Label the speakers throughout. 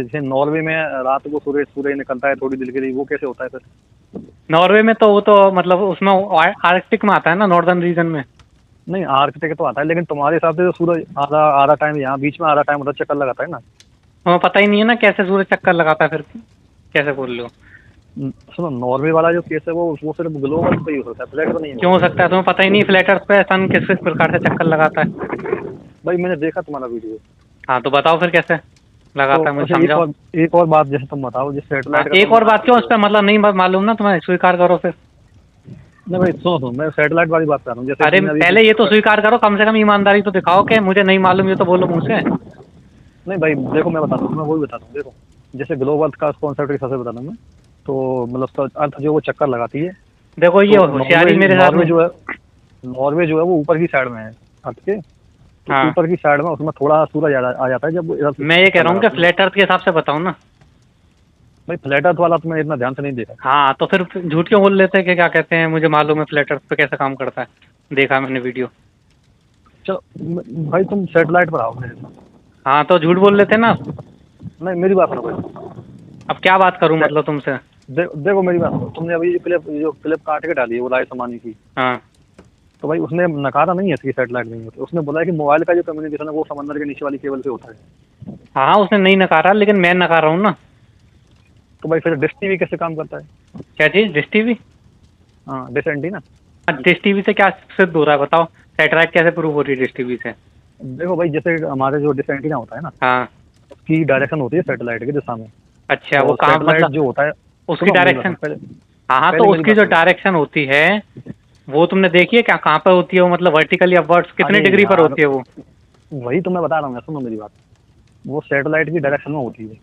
Speaker 1: जैसे नॉर्वे में रात को सूर्य सूर्य निकलता है थोड़ी देर के लिए, वो कैसे होता है सर?
Speaker 2: नॉर्वे में तो वो तो मतलब उसमें आर्कटिक में आता है ना, नॉर्दर्न रीजन में।
Speaker 1: नहीं आर्कटिक तो आता है, लेकिन तुम्हारे हिसाब से तो सूरज आधा आधा टाइम यहाँ बीच में, आधा टाइम उधर चक्कर लगाता है ना।
Speaker 2: हमें पता ही नहीं है ना कैसे सूर्य चक्कर लगाता है, फिर कैसे बोल रहे हो?
Speaker 1: सुनो, नॉर्वे वाला जो केस है वो सिर्फ ग्लोबल पे ही हो सकता है, फ्लैट तो नहीं
Speaker 2: क्यों हो
Speaker 1: होगा।
Speaker 2: सकता है? तुम्हें पता ही नहीं फ्लैट अर्थ पे सन किस किस प्रकार से चक्कर लगाता है?
Speaker 1: भाई मैंने देखा तुम्हारा वीडियो।
Speaker 2: हाँ तो बताओ फिर कैसे
Speaker 1: तो
Speaker 2: लगाता है, मुझे
Speaker 1: अच्छा
Speaker 2: समझाओ।
Speaker 1: एक और बात, जैसे तुम बताओ जिस
Speaker 2: हाँ
Speaker 1: सैटेलाइट का
Speaker 2: एक
Speaker 1: तुम
Speaker 2: और
Speaker 1: नाम
Speaker 2: बात क्यों,
Speaker 1: ले
Speaker 2: उस
Speaker 1: रहे
Speaker 2: पर
Speaker 1: हो।
Speaker 2: मतलब नहीं मालूम ना तुम्हें, स्वीकार करो फिर।
Speaker 1: नहीं भाई सुनो, मैं सैटेलाइट वाली बात कर रहा हूँ, जैसे
Speaker 2: अरे
Speaker 1: तुमने अभी
Speaker 2: पहले ये तो स्वीकार करो, कम से कम ईमानदारी तो दिखाओ कि मुझे नहीं मालूम, ये तो बोलो मुझसे।
Speaker 1: नहीं भाई देखो, मैं बताता हूँ, मैं वही बताता हूँ। देखो जैसे ग्लोब अर्थ का कॉन्सेप्ट के हिसाब से बताता हूँ मैं। तो मतलब उसका अर्थ जो वो चक्कर लगाती है।
Speaker 2: देखो ये
Speaker 1: तो
Speaker 2: होशियारी मेरे साथ में।
Speaker 1: नॉर्वे जो है वो ऊपर की साइड में है अर्थ के। तो
Speaker 2: हाँ
Speaker 1: ऊपर की साइड में उसमें थोड़ा सूरज आ जाता है जब वो इधर से
Speaker 2: मैं ये कह
Speaker 1: चक्कर
Speaker 2: रहा हूँ कि
Speaker 1: लगाती है।
Speaker 2: फ्लैट अर्थ के हिसाब से बताओ ना।
Speaker 1: भाई फ्लैट अर्थ वाला तो मैं इतना ध्यान से नहीं देखा।
Speaker 2: हाँ तो फिर झूठ क्यों बोल लेते हैं कि क्या कहते हैं मुझे मालूम है फ्लैट अर्थ पे कैसे काम करता है, देखा मैंने वीडियो।
Speaker 1: चलो भाई तुम सैटेलाइट पर आओ मेरे साथ।
Speaker 2: हाँ तो झूठ बोल लेते हैं ना।
Speaker 1: नहीं मेरी बात सुनो भाई।
Speaker 2: अब क्या बात करूँ मतलब तुमसे?
Speaker 1: देखो मेरी बात सुनो, तुमने अभी जो क्लिप काट के डाली है वो राय समानी की।
Speaker 2: हाँ
Speaker 1: तो भाई उसने नकारा नहीं है इसकी सैटेलाइट नहीं होती, उसने बोला है कि मोबाइल का जो कम्युनिकेशन है वो समंदर के नीचे वाली केबल से होता है।
Speaker 2: हाँ उसने नहीं नकारा, लेकिन मैं नकार रहा हूँ ना।
Speaker 1: तो भाई फिर डिश टीवी कैसे काम करता है?
Speaker 2: क्या चीज़? Dish TV?
Speaker 1: हाँ डिश एंटीना।
Speaker 2: डिश टीवी से क्या सिद्ध हो रहा है बताओ? सैटेलाइट कैसे प्रूव हो रही है डिश टीवी से?
Speaker 1: देखो भाई जैसे हमारे जो डिश एंटीना होता है ना,
Speaker 2: हाँ
Speaker 1: उसकी डायरेक्शन होती है सैटेलाइट की दिशा में।
Speaker 2: अच्छा, वो
Speaker 1: और
Speaker 2: कहाँ
Speaker 1: सैटेलाइट
Speaker 2: मतलब
Speaker 1: जो होता है,
Speaker 2: उसकी
Speaker 1: सुनो मेरी बात
Speaker 2: डायरेक्शन?
Speaker 1: सुनो, पहले
Speaker 2: हाँ हाँ, तो
Speaker 1: पहले मेरी
Speaker 2: उसकी
Speaker 1: बात
Speaker 2: जो
Speaker 1: सुनो।
Speaker 2: डायरेक्शन होती है वो तुमने देखी है क्या, कहाँ पे होती है वो? मतलब वर्टिकली अपवर्ड्स कितने
Speaker 1: अरे
Speaker 2: डिग्री पर
Speaker 1: यार
Speaker 2: होती है वो?
Speaker 1: वही तो मैं बता रहा हूँ, सुनो मेरी बात। वो सैटेलाइट की डायरेक्शन में होती है।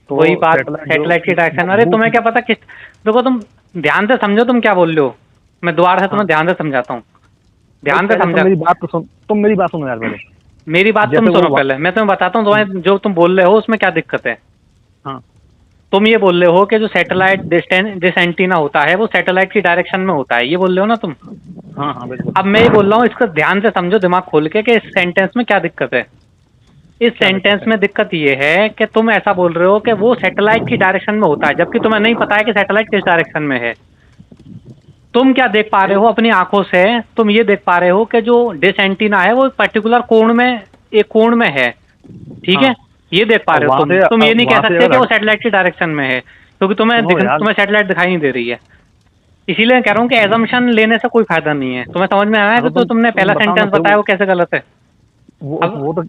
Speaker 2: वही
Speaker 1: तो
Speaker 2: बात,
Speaker 1: सैटेलाइट जो
Speaker 2: सैटेलाइट की डायरेक्शन। अरे तुम्हें क्या पता किस, देखो तुम ध्यान से समझो तुम क्या बोल रहे हो। मैं दोबारा से
Speaker 1: हाँ
Speaker 2: तुम्हें ध्यान से समझाता हूँ,
Speaker 1: भाई
Speaker 2: ध्यान से
Speaker 1: पहले तुम
Speaker 2: समझा।
Speaker 1: मेरी बात तो सुन, तुम मेरी बात सुनो यार पहले।
Speaker 2: मेरी बात तुम
Speaker 1: जैसे वो
Speaker 2: सुनो पहले, मैं तुम्हें बताता हूँ तुम्हें जो तुम बोल रहे हो उसमें क्या दिक्कत है।
Speaker 1: हाँ
Speaker 2: तुम ये बोल रहे हो कि जो सैटेलाइट डिश एंटीना होता है वो सैटेलाइट की डायरेक्शन में होता है, ये बोल रहे हो ना तुम।
Speaker 1: हाँ हाँ बिल्कुल।
Speaker 2: अब मैं ये बोल रहा हूँ, इसका ध्यान से समझो दिमाग खोल के कि इस सेंटेंस में क्या दिक्कत है। इस
Speaker 1: क्या दिक्कत
Speaker 2: सेंटेंस
Speaker 1: है?
Speaker 2: में दिक्कत ये है कि तुम ऐसा बोल रहे हो कि वो सैटेलाइट की डायरेक्शन में होता है, जबकि तुम्हें नहीं पता है कि सैटेलाइट किस डायरेक्शन में है। तुम क्या देख पा रहे
Speaker 1: भाई
Speaker 2: हो अपनी आंखों से? तुम ये देख पा रहे हो कि जो डिश एंटीना है वो एक पर्टिकुलर कोण में, एक कोण में है, ठीक
Speaker 1: हाँ।
Speaker 2: है? ये देख पा
Speaker 1: अब
Speaker 2: रहे हो
Speaker 1: वहां
Speaker 2: तुम
Speaker 1: से
Speaker 2: तुम ये
Speaker 1: अब
Speaker 2: नहीं कह
Speaker 1: वहां से
Speaker 2: सकते
Speaker 1: अगर
Speaker 2: कि वो सैटेलाइट की डायरेक्शन में है, क्योंकि
Speaker 1: सुनो यार।
Speaker 2: तुम्हें सैटेलाइट दिखाई नहीं दे रही है। इसीलिए कह रहा हूँ कि एजम्पशन लेने से कोई फायदा नहीं है। तुम्हें समझ में आया है
Speaker 1: हाँ
Speaker 2: कि
Speaker 1: तो
Speaker 2: तो तुमने
Speaker 1: तुम
Speaker 2: पहला
Speaker 1: बताओ ना
Speaker 2: सेंटेंस
Speaker 1: फिर
Speaker 2: बताया वो कैसे गलत है? अब
Speaker 1: वो तो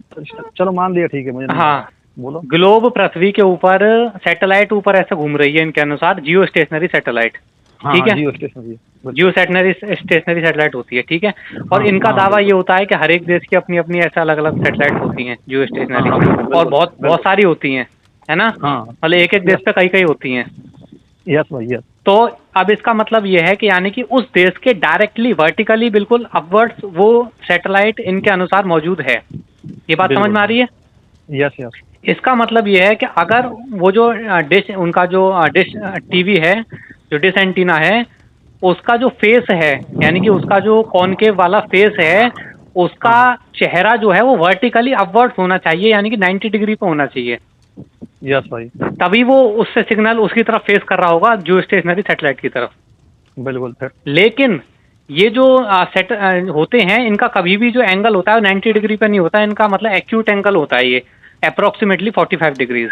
Speaker 1: चलो मान लिया, ठीक है, मुझे नहीं आया।
Speaker 2: हाँ,
Speaker 1: बोलो।
Speaker 2: ग्लोब पृथ्वी के ऊपर, सैटेलाइट ऊपर ऐसे घूम रही है इनके अनुसार, जियो स्टेशनरी सैटेलाइट,
Speaker 1: हाँ
Speaker 2: ठीक
Speaker 1: हाँ
Speaker 2: है?
Speaker 1: जियो स्टेशनरी
Speaker 2: जियो
Speaker 1: बिल्कुल।
Speaker 2: स्टेशनरी सैटेलाइट होती है, ठीक है? और
Speaker 1: हाँ
Speaker 2: इनका
Speaker 1: हाँ
Speaker 2: दावा ये
Speaker 1: बिल्कुल।
Speaker 2: होता है कि हर एक देश की अपनी अपनी ऐसा अलग अलग सैटेलाइट होती हैं जियो
Speaker 1: हाँ
Speaker 2: स्टेशनरी,
Speaker 1: हाँ
Speaker 2: और
Speaker 1: बिल्कुल
Speaker 2: बहुत बहुत
Speaker 1: बिल्कुल।
Speaker 2: सारी होती हैं, है ना?
Speaker 1: हाँ
Speaker 2: मतलब एक एक देश
Speaker 1: यस
Speaker 2: पे कई कई होती हैं।
Speaker 1: यस भाई यस।
Speaker 2: तो अब इसका मतलब ये है कि यानी कि उस देश के डायरेक्टली वर्टिकली बिल्कुल अपवर्ड्स वो सैटेलाइट इनके अनुसार मौजूद है। ये बात समझ
Speaker 1: बिल्कुल
Speaker 2: में आ रही है?
Speaker 1: Yes yes.
Speaker 2: इसका मतलब ये है कि अगर वो जो डिश, उनका जो डिश टीवी है, जो डिश एंटीना है, उसका जो फेस है, यानी कि उसका जो कॉनकेव वाला फेस है,
Speaker 1: हाँ
Speaker 2: उसका
Speaker 1: हाँ
Speaker 2: चेहरा जो है वो वर्टिकली अपवर्ड्स होना चाहिए, यानी कि 90 डिग्री पे होना चाहिए।
Speaker 1: यस भाई
Speaker 2: तभी वो उससे सिग्नल उसकी तरफ फेस कर रहा होगा, जो स्टेशनरी सैटेलाइट की तरफ।
Speaker 1: बिल्कुल फिर।
Speaker 2: लेकिन ये जो सेट होते हैं, इनका कभी भी जो एंगल होता है 90 डिग्री पे नहीं होता है, इनका मतलब एक्यूट एंगल होता है ये, अप्रोक्सीमेटली 45 डिग्रीज।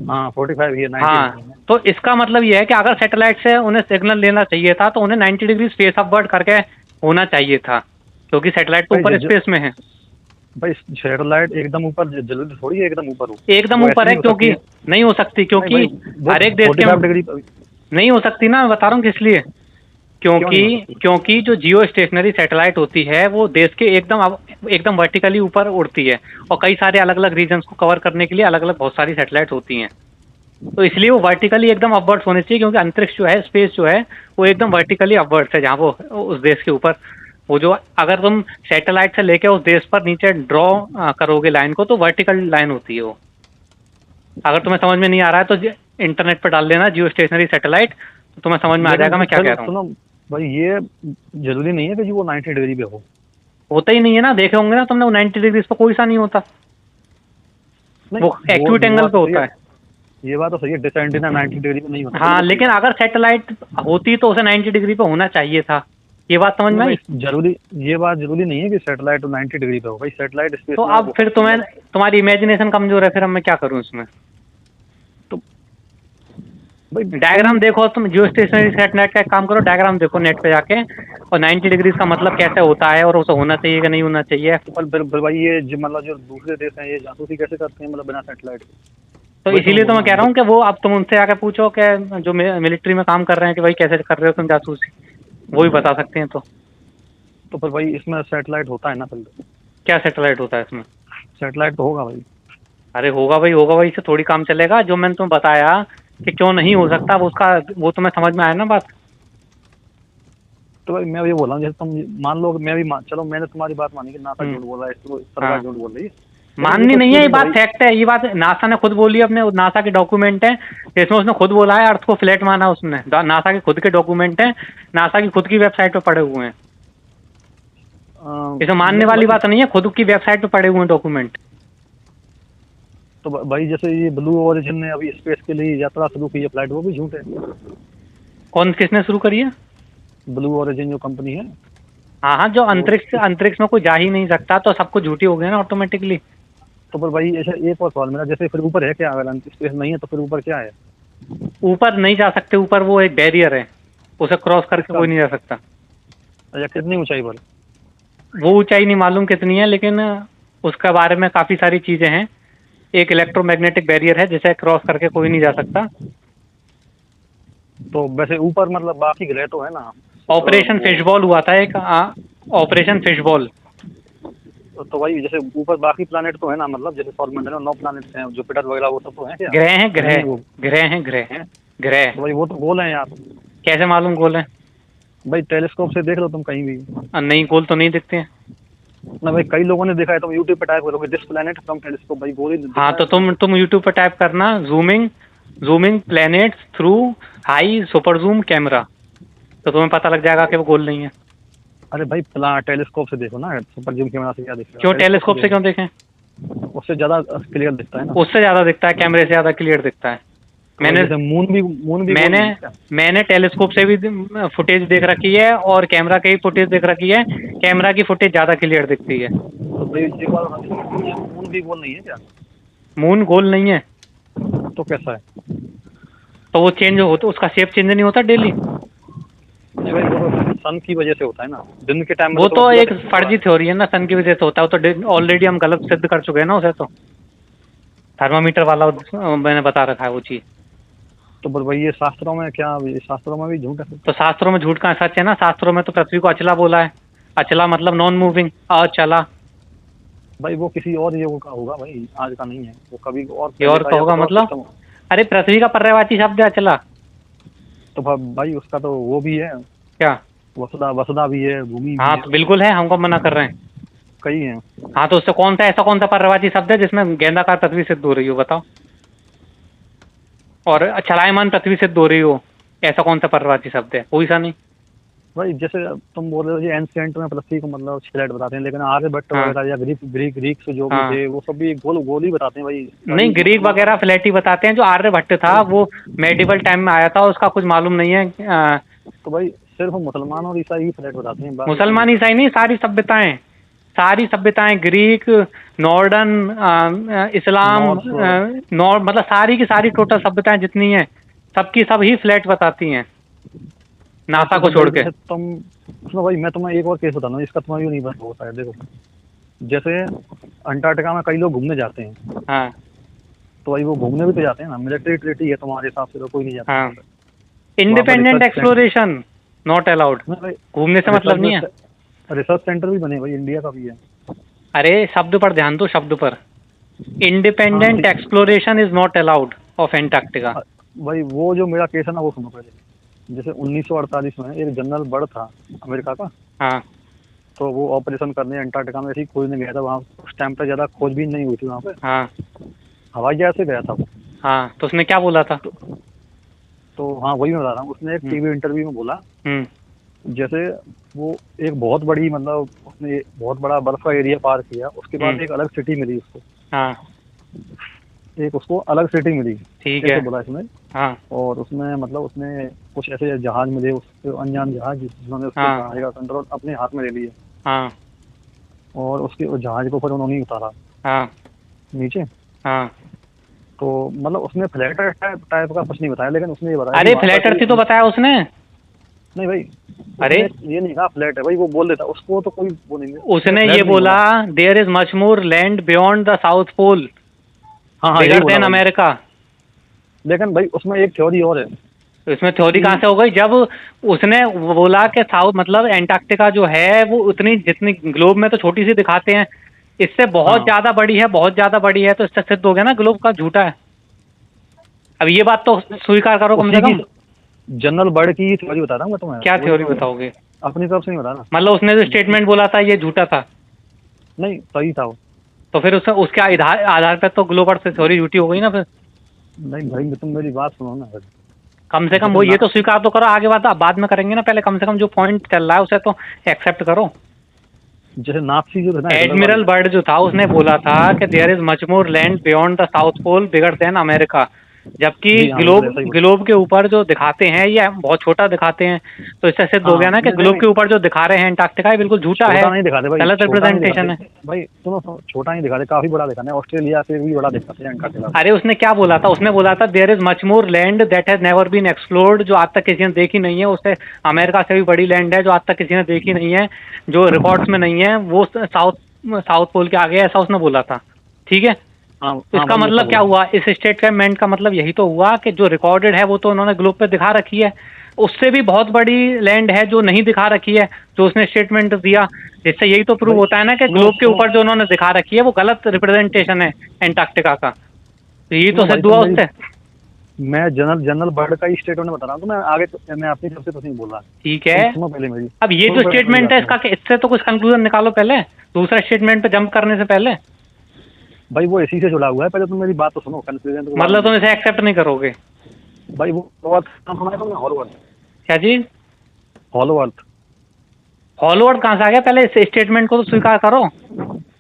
Speaker 1: हाँ 45 ये 90
Speaker 2: हाँ,
Speaker 1: नहीं है।
Speaker 2: तो इसका मतलब ये है कि अगर सैटेलाइट से उन्हें सिग्नल लेना चाहिए था तो उन्हें 90 डिग्री स्पेस अपवर्ड करके होना चाहिए था, क्योंकि सैटेलाइट तो
Speaker 1: भाई
Speaker 2: ऊपर स्पेस में है।
Speaker 1: भाई सैटेलाइट एकदम ऊपर जरूरी थोड़ी है एकदम ऊपर हो।
Speaker 2: एकदम
Speaker 1: वो ऐसे
Speaker 2: ऊपर है,
Speaker 1: नहीं हो सकती
Speaker 2: क्योंकि
Speaker 1: है।
Speaker 2: नहीं हो सकती,
Speaker 1: नहीं
Speaker 2: क्योंकि
Speaker 1: भाई
Speaker 2: हर एक
Speaker 1: देखो
Speaker 2: देश के
Speaker 1: 45 डिग्री
Speaker 2: नहीं हो सकती ना, मैं बता रहा हूँ किस लिए।
Speaker 1: क्यों
Speaker 2: क्योंकि
Speaker 1: नहीं हो सकती?
Speaker 2: क्योंकि जो जियो स्टेशनरी सैटेलाइट होती है वो देश के एकदम वर्टिकली ऊपर उड़ती है, और कई सारे अलग अलग रीजन्स को कवर करने के लिए अलग अलग बहुत सारी सैटेलाइट होती हैं। तो इसलिए वो वर्टिकली एकदम अपवर्ड्स होने चाहिए, क्योंकि अंतरिक्ष जो है, स्पेस जो है, वो एकदम वर्टिकली अपवर्ड्स है, जहाँ वो उस देश के ऊपर, वो जो अगर तुम सैटेलाइट से लेके उस देश पर नीचे ड्रॉ करोगे लाइन को, तो वर्टिकल लाइन होती है वो। अगर तुम्हें समझ में नहीं आ रहा है तो इंटरनेट पर डाल देना जियो स्टेशनरी सैटेलाइट, तो तुम्हें समझ में आ
Speaker 1: लेकिन
Speaker 2: जाएगा मैं क्या कह
Speaker 1: चलो
Speaker 2: रहा हूँ।
Speaker 1: सुनो भाई, ये जरूरी नहीं है कि जी वो 90 डिग्री पे हो।
Speaker 2: होता ही नहीं है ना, देखे होंगे ना तुमने, वो 90 डिग्रीज पर कोई सा नहीं होता।
Speaker 1: नहीं
Speaker 2: वो एक्यूट
Speaker 1: ये
Speaker 2: एंगल
Speaker 1: बात
Speaker 2: पे
Speaker 1: तो सही
Speaker 2: होता
Speaker 1: है,
Speaker 2: है।
Speaker 1: ये बात तो सही है, डिस एंटीना 90 डिग्री पे नहीं होता,
Speaker 2: हाँ,
Speaker 1: बिल्कुल सही
Speaker 2: लेकिन
Speaker 1: बात है।
Speaker 2: अगर सैटेलाइट होती तो उसे 90 डिग्री पे होना चाहिए था। ये बात समझ
Speaker 1: नहीं
Speaker 2: में
Speaker 1: भाई
Speaker 2: आई?
Speaker 1: जरूरी, ये बात जरूरी नहीं है कि सैटेलाइट 90 डिग्री पे हो भाई, सैटेलाइट स्पेस
Speaker 2: तो
Speaker 1: में
Speaker 2: अब
Speaker 1: वो
Speaker 2: फिर तुम्हें,
Speaker 1: मतलब।
Speaker 2: तुम्हारी इमेजिनेशन कमजोर है, फिर अब मैं क्या करूँ इसमें?
Speaker 1: तो भाई तुम,
Speaker 2: डायग्राम देखो, तुम जियो स्टेशनरी सैटेलाइट का एक काम करो, डायग्राम देखो नेट पे जाके, और 90 डिग्रीज का मतलब कैसे होता है और उसे होना चाहिए कि नहीं होना चाहिए।
Speaker 1: पर फिर भाई ये मतलब जो दूसरे देश हैं ये जासूसी कैसे करते हैं मतलब बिना सैटेलाइट के?
Speaker 2: तो
Speaker 1: वही तो मैं
Speaker 2: इसीलिए
Speaker 1: बोल
Speaker 2: तो मैं
Speaker 1: रहा
Speaker 2: कह
Speaker 1: हूँ
Speaker 2: रहा हूँ कि वो अब तुम उनसे आके पूछो कि जो मिलिट्री में काम कर रहे हैं कि भाई कैसे कर रहे हो तुम जासूसी, वो ही बता सकते हैं। तो
Speaker 1: तो फिर भाई इसमें सैटेलाइट होता है ना फिर?
Speaker 2: क्या सैटेलाइट होता है इसमें?
Speaker 1: सैटेलाइट तो होगा भाई।
Speaker 2: अरे होगा भाई, होगा भाई, इससे थोड़ी काम चलेगा। जो मैंने तुम्हें बताया कि क्यों नहीं हो सकता, वो उसका वो तुम्हें समझ में आया ना बात?
Speaker 1: तो भाई मैं ये बोल रहा हूँ, जैसे तुम मान लो, मैं भी चलो मैंने तुम्हारी बात मानी कि नासा
Speaker 2: हम्म।
Speaker 1: झूठ बोल रहा है, इसको सरकार
Speaker 2: हाँ,
Speaker 1: झूठ बोल रही है, लेकिन ये
Speaker 2: माननी
Speaker 1: तो
Speaker 2: नहीं है, ये
Speaker 1: प्रूफ है
Speaker 2: बात
Speaker 1: भाई।
Speaker 2: फैक्ट है, ये बात नासा ने खुद बोली अपने, नासा के डॉक्यूमेंट है इसमें, उसने खुद बोला है अर्थ को फ्लैट माना उसने, नासा के खुद के डॉक्यूमेंट है, नासा की खुद की वेबसाइट पे पड़े हुए हैं। इसे मानने
Speaker 1: लेकिन
Speaker 2: वाली
Speaker 1: भाई,
Speaker 2: बात नहीं है, खुद की वेबसाइट पे पड़े हुए हैं डॉक्यूमेंट।
Speaker 1: तो भाई जैसे ये ब्लू ओरिजिन ने अभी स्पेस के लिए यात्रा शुरू की है, फ्लाइट, वो भी झूठ है?
Speaker 2: कौन, किसने शुरू करी है?
Speaker 1: ब्लू ओरिजिन जो कंपनी है
Speaker 2: हाँ हाँ, जो
Speaker 1: वो
Speaker 2: अंतरिक्ष
Speaker 1: इस,
Speaker 2: अंतरिक्ष में कोई जा ही नहीं सकता, तो सब कुछ झूठी हो गए ना ऑटोमेटिकली।
Speaker 1: तो फिर भाई ऐसा एक और सवाल मेरा, जैसे फिर ऊपर है क्या, अगर स्पेस नहीं है तो फिर ऊपर क्या है?
Speaker 2: ऊपर नहीं जा सकते, ऊपर वो एक बैरियर है, उसे क्रॉस करके
Speaker 1: किसका?
Speaker 2: कोई नहीं जा सकता।
Speaker 1: अच्छा, कितनी ऊंचाई पर?
Speaker 2: वो ऊंचाई नहीं मालूम कितनी है, लेकिन उसके बारे में काफ़ी सारी चीज़ें हैं। एक इलेक्ट्रोमैग्नेटिक बैरियर है जिसे क्रॉस करके कोई नहीं जा सकता।
Speaker 1: तो वैसे ऊपर मतलब बाकी ग्रह तो है ना,
Speaker 2: ऑपरेशन
Speaker 1: वो,
Speaker 2: फिशबॉल हुआ था एक, ऑपरेशन फिशबॉल।
Speaker 1: तो भाई जैसे ऊपर बाकी प्लानेट तो है ना, मतलब जैसे सौरमंडल में 9 प्लानेट्स हैं, जुपिटर वगैरह, वो सब तो है क्या?
Speaker 2: ग्रह हैं,
Speaker 1: या नहीं
Speaker 2: ग्रह,
Speaker 1: है वो?
Speaker 2: ग्रह हैं, ग्रह,
Speaker 1: हैं?
Speaker 2: ग्रह।
Speaker 1: तो भाई वो तो गोल हैं यार।
Speaker 2: कैसे मालूम गोल है?
Speaker 1: भाई टेलीस्कोप से देख लो तुम कहीं भी।
Speaker 2: नहीं, गोल तो नहीं दिखते हैं।
Speaker 1: ना भाई, कई लोगों ने देखा है, तुम यूट्यूब पे टाइप करोगे दिस प्लेनेट फ्रॉम टेलीस्कोप, भाई गोल ही दिख
Speaker 2: हाँ,
Speaker 1: रहा है
Speaker 2: तो
Speaker 1: उसमें तो।
Speaker 2: तुम यूट्यूब पर टाइप करना, zooming, zooming planets through high super zoom camera, तो तुम्हें पता लग जाएगा कि वो गोल नहीं है।
Speaker 1: अरे भाई टेलीस्कोप से देखो ना, सुपर जूम कैमरा से क्या दिखेगा,
Speaker 2: क्यों
Speaker 1: टेलीस्कोप से
Speaker 2: टेलीस्कोप से
Speaker 1: देखो,
Speaker 2: क्यों देखें?
Speaker 1: उससे ज्यादा क्लियर दिखता है ना।
Speaker 2: उससे ज़्यादा दिखता है, कैमरे से ज़्यादा क्लियर दिखता है।
Speaker 1: तो भाई
Speaker 2: मैंने
Speaker 1: जैसे मून भी गोल
Speaker 2: मैंने
Speaker 1: नहीं है क्या?
Speaker 2: मैंने टेलीस्कोप से भी फुटेज देख रखी है और कैमरा की फुटेज देख रखी है, कैमरा की फुटेज ज़्यादा क्लियर दिखती है।
Speaker 1: तो भाई एक बार मून भी गोल नहीं है क्या?
Speaker 2: मून गोल नहीं है।
Speaker 1: तो कैसा है?
Speaker 2: तो वो चेंज होता, उसका शेप चेंज नहीं होता डेली?
Speaker 1: नहीं भाई, वो तो सन की वजह से होता है ना, दिन के टाइम में
Speaker 2: वो
Speaker 1: तो
Speaker 2: तो
Speaker 1: पूरा
Speaker 2: एक
Speaker 1: दिखता
Speaker 2: फर्जी
Speaker 1: है।
Speaker 2: थ्योरी है ना, सन की वजह से होता है, वो तो ऑलरेडी हम गलत सिद्ध कर चुके हैं ना उसे तो। थर्मामीटर वाला मैंने बता रखा है वो चीज़।
Speaker 1: तो फिर भाई ये शास्त्रों में क्या, ये शास्त्रों में भी झूठ है?
Speaker 2: तो शास्त्रों में झूठ कहाँ सच है ना, शास्त्रों में तो पृथ्वी को अचला बोला है। अचला मतलब नॉन मूविंग, अचला।
Speaker 1: भाई वो किसी और युग का होगा भाई, आज का नहीं है वो, कभी और
Speaker 2: ये
Speaker 1: पहले
Speaker 2: और
Speaker 1: का
Speaker 2: का
Speaker 1: या
Speaker 2: होगा
Speaker 1: कुछ और
Speaker 2: मतलब?
Speaker 1: सिस्टम।
Speaker 2: अरे पृथ्वी का पर्यायवाची शब्द है अचला।
Speaker 1: तो भाई उसका तो वो भी है,
Speaker 2: क्या?
Speaker 1: वसुधा, वसुधा भी है, भूमि भी
Speaker 2: हाँ
Speaker 1: है,
Speaker 2: तो बिल्कुल है, हमको मना कर रहे हैं।
Speaker 1: कई हैं।
Speaker 2: हाँ, तो उससे कौन सा, ऐसा कौन सा पर्यायवाची शब्द है जिसमें गेंदाकार पृथ्वी सिद्ध हो रही हो, बताओ? और चलायमान पृथ्वी सिद्ध हो रही हो, ऐसा कौन सा पर्यायवाची शब्द है? कोई सा नहीं।
Speaker 1: भाई जैसे तुम बोल रहे हो, ये एंशिएंट में पृथ्वी को मतलब स्लेट बताते हैं, लेकिन आर्यभट्ट
Speaker 2: हाँ
Speaker 1: वगैरह या ग्रीक ग्रीक ग्रीक्स जो भी
Speaker 2: हाँ।
Speaker 1: थे वो सब भी गोल गोल ही बताते हैं भाई,
Speaker 2: नहीं,
Speaker 1: कभी
Speaker 2: ग्रीक
Speaker 1: मुसलमान।
Speaker 2: वगैरह फ्लैट ही बताते हैं। जो आर्यभट्ट था
Speaker 1: अरे
Speaker 2: वो मेडिवल टाइम में आया था, उसका कुछ मालूम नहीं है।
Speaker 1: तो भाई सिर्फ मुसलमान और ईसाई ही फ्लैट बताते हैं, बाकी कोई नहीं
Speaker 2: मुसलमान ईसाई
Speaker 1: बताता।
Speaker 2: नहीं, सारी सभ्यताएं, सारी सभ्यताएं, ग्रीक, नॉर्डर्न, इस्लाम,
Speaker 1: नॉर्थ।
Speaker 2: नॉर्थ, मतलब सारी की सारी टोटल सभ्यताएं जितनी हैं, सबकी सब ही फ्लैट बताती हैं, नासा
Speaker 1: तो
Speaker 2: को
Speaker 1: फिर
Speaker 2: छोड़
Speaker 1: भाई
Speaker 2: के।
Speaker 1: जैसे तुम सुनो भाई, मैं तुम्हें एक और केस बताऊँ, इसका तुम्हें भी नहीं पता होता है, देखो जैसे अंटार्कटिका में कई लोग घूमने जाते हैं,
Speaker 2: हाँ
Speaker 1: तो भाई वो घूमने भी तो जाते हैं ना, मिलिट्री ट्रिटी है तुम्हारे हिसाब से तो कोई नहीं जाता
Speaker 2: हाँ।
Speaker 1: वहाँ पे। वहाँ पर
Speaker 2: इंडिपेंडेंट एक्सप्लोरेशन नॉट अलाउड,
Speaker 1: नहीं भाई,
Speaker 2: घूमने से मतलब नहीं है।
Speaker 1: रिसर्च सेंटर भी बने भाई, इंडिया का भी है।
Speaker 2: अरे शब्द पर ध्यान दो, शब्द पर।
Speaker 1: हाँ
Speaker 2: independent exploration is not allowed of Antarctica.
Speaker 1: भाई वो जो मेरा केस है ना, वो सुनो पहले। जैसे 1948 में एक जनरल बर्ड था अमेरिका का,
Speaker 2: हाँ
Speaker 1: तो वो ऑपरेशन करने अंटार्कटिका में ऐसे ही खोजने गया था, वहाँ उस टाइम पे ज़्यादा खोजबीन नहीं हुई थी वहाँ पे,
Speaker 2: हाँ
Speaker 1: हवाई जहाज से गया था वो।
Speaker 2: हाँ। तो उसने क्या बोला था?
Speaker 1: तो हाँ वही मैं बता रहा हूँ, उसने एक टीवी इंटरव्यू में बोला,
Speaker 2: हम्म।
Speaker 1: जैसे वो एक बहुत बड़ी मतलब उसने बहुत बड़ा बर्फ का एरिया पार किया, उसके बाद एक अलग सिटी मिली उसको,
Speaker 2: हाँ
Speaker 1: एक उसको अलग सेटिंग मिली,
Speaker 2: ठीक
Speaker 1: ऐसे
Speaker 2: है।
Speaker 1: बोला इसमें।
Speaker 2: हाँ
Speaker 1: और उसमें मतलब उसने कुछ ऐसे जहाज मिले, उस अनजान जहाज जिन्होंने उसके
Speaker 2: हाँ
Speaker 1: जहाज का कंट्रोल अपने हाथ में ले लिया,
Speaker 2: हाँ
Speaker 1: और उसके उस जहाज को फिर उन्होंने ही उतारा
Speaker 2: हाँ
Speaker 1: नीचे।
Speaker 2: हाँ।
Speaker 1: तो मतलब उसने फ्लैटर टाइप टाइप का कुछ नहीं बताया, लेकिन उसने ये बताया कि
Speaker 2: अरे
Speaker 1: वहां पर
Speaker 2: फ्लैट अर्थ ही तो
Speaker 1: कोई,
Speaker 2: बताया उसने।
Speaker 1: नहीं भाई,
Speaker 2: अरे
Speaker 1: उसने ये नहीं कहा फ्लैट है भाई, वो बोल देता उसको तो कोई वो नहीं, उसने
Speaker 2: उसने ये
Speaker 1: फ्लैट नहीं
Speaker 2: बोला
Speaker 1: बोला।
Speaker 2: There is much more land beyond the south pole
Speaker 1: हाँ हाँ, यही
Speaker 2: बिगर
Speaker 1: बोला
Speaker 2: देन
Speaker 1: भाई।
Speaker 2: अमेरिका।
Speaker 1: लेकिन भाई उसमें एक थ्योरी और है
Speaker 2: तो इसमें थ्योरी कहाँ
Speaker 1: कि,
Speaker 2: से हो गई जब उसने बोला कि साउथ मतलब एंटार्क्टिका जो है वो उतनी जितनी ग्लोब में तो छोटी सी दिखाते हैं, इससे बहुत
Speaker 1: हाँ
Speaker 2: ज्यादा बड़ी है, बहुत ज्यादा बड़ी है, तो इससे सिद्ध हो गया ना ग्लोब का झूठा है। अब ये बात तो स्वीकार करो कम से
Speaker 1: उसी की
Speaker 2: कम।
Speaker 1: जनरल बर्ड की थ्योरी बता रहा हूँ मैं तुम्हें,
Speaker 2: क्या
Speaker 1: वही
Speaker 2: थ्योरी
Speaker 1: तो
Speaker 2: बताओगे?
Speaker 1: अपनी तरफ से नहीं बता रहा।
Speaker 2: मतलब उसने जो स्टेटमेंट बोला था ये झूठा था,
Speaker 1: नहीं सही था वो।
Speaker 2: तो फिर उसके आधार आधार पर तो ग्लोब अर्थ से थ्योरी झूठी हो गई ना फिर।
Speaker 1: नहीं भाई, तुम मेरी बात सुनो ना फिर।
Speaker 2: कम से कम
Speaker 1: जैसे
Speaker 2: वो ये
Speaker 1: ना,
Speaker 2: तो स्वीकार तो करो, आगे बात बाद में करेंगे ना, पहले कम से कम जो पॉइंट चल रहा है उसे तो एक्सेप्ट करो।
Speaker 1: जैसे नापसी जो थे ना हिटलर वाले।
Speaker 2: एडमिरल बर्ड जो था उसने बोला था कि there is much more land beyond the south pole bigger than America, जबकि
Speaker 1: जी हाँ, बिल्कुल
Speaker 2: ग्लोब
Speaker 1: ऐसा ही बोला।
Speaker 2: ग्लोब के ऊपर जो दिखाते हैं ये बहुत छोटा दिखाते हैं, तो इससे सिद्ध हो
Speaker 1: हाँ
Speaker 2: गया ना कि
Speaker 1: नहीं
Speaker 2: ग्लोब
Speaker 1: नहीं,
Speaker 2: के ऊपर जो दिखा रहे हैं एंटार्क्टिका ये बिल्कुल झूठा है,
Speaker 1: छोटा नहीं दिखाते भाई,
Speaker 2: गलत
Speaker 1: छोटा नहीं
Speaker 2: रिप्रेजेंटेशन
Speaker 1: दिखाते
Speaker 2: है।
Speaker 1: भाई, सुनो सुनो, छोटा नहीं दिखाते, काफी बड़ा दिखाते हैं, ऑस्ट्रेलिया से भी बड़ा दिखाते हैं अंटार्कटिका को।
Speaker 2: अरे उसने क्या बोला था, उसने बोला था there is much more land that has never been explored, जो आज तक किसी ने देखी नहीं है, उससे अमेरिका से भी बड़ी लैंड है जो आज तक किसी ने देखी नहीं है, जो रिकॉर्ड्स में नहीं है, वो साउथ साउथ पोल के आगे है, ऐसा उसने बोला था। ठीक है,
Speaker 1: हाँ
Speaker 2: तो
Speaker 1: हाँ
Speaker 2: इसका
Speaker 1: भाई, ऐसा
Speaker 2: मतलब क्या
Speaker 1: बोला था।
Speaker 2: हुआ, इस स्टेटमेंट का मतलब यही तो हुआ कि जो रिकॉर्डेड है वो तो उन्होंने ग्लोब पे दिखा रखी है, उससे भी बहुत बड़ी लैंड है जो नहीं दिखा रखी है, जो उसने स्टेटमेंट दिया, इससे यही तो प्रूव
Speaker 1: भाई
Speaker 2: होता है ना कि
Speaker 1: सुनो
Speaker 2: ग्लोब के
Speaker 1: सुनो
Speaker 2: ऊपर जो उन्होंने दिखा रखी है वो गलत रिप्रेजेंटेशन है एंटार्क्टिका का, तो यही तो
Speaker 1: सुनो भाई,
Speaker 2: सिद्ध
Speaker 1: तुम
Speaker 2: हुआ
Speaker 1: मेरी,
Speaker 2: उससे।
Speaker 1: मैं जनरल जनरल बर्ड का ही स्टेटमेंट बता रहा हूँ, तो मैं आगे मैं अपनी तरफ से कुछ नहीं बोल रहा।
Speaker 2: ठीक
Speaker 1: तुम
Speaker 2: है,
Speaker 1: सुनो पहले मेरी,
Speaker 2: अब ये
Speaker 1: सुनो
Speaker 2: जो
Speaker 1: पहले मेरी
Speaker 2: स्टेटमेंट
Speaker 1: बात
Speaker 2: है
Speaker 1: सुनो।
Speaker 2: इसका इससे तो कुछ कंक्लूजन निकालो पहले, दूसरा स्टेटमेंट पे जंप करने से पहले।
Speaker 1: भाई वो इसी से जुड़ा हुआ है, पहले तुम मेरी बात तो सुनो, कंफ्यूजन के बाद में
Speaker 2: मतलब तुम इसे
Speaker 1: देखो।
Speaker 2: एक्सेप्ट नहीं करोगे?
Speaker 1: भाई वो हॉलो अर्थ नाम सुना है तुमने? हॉलो अर्थ,
Speaker 2: क्या चीज?
Speaker 1: हॉलो अर्थ।
Speaker 2: फॉलोअर कहाँ से आ गया, पहले इस स्टेटमेंट को तो स्वीकार करो।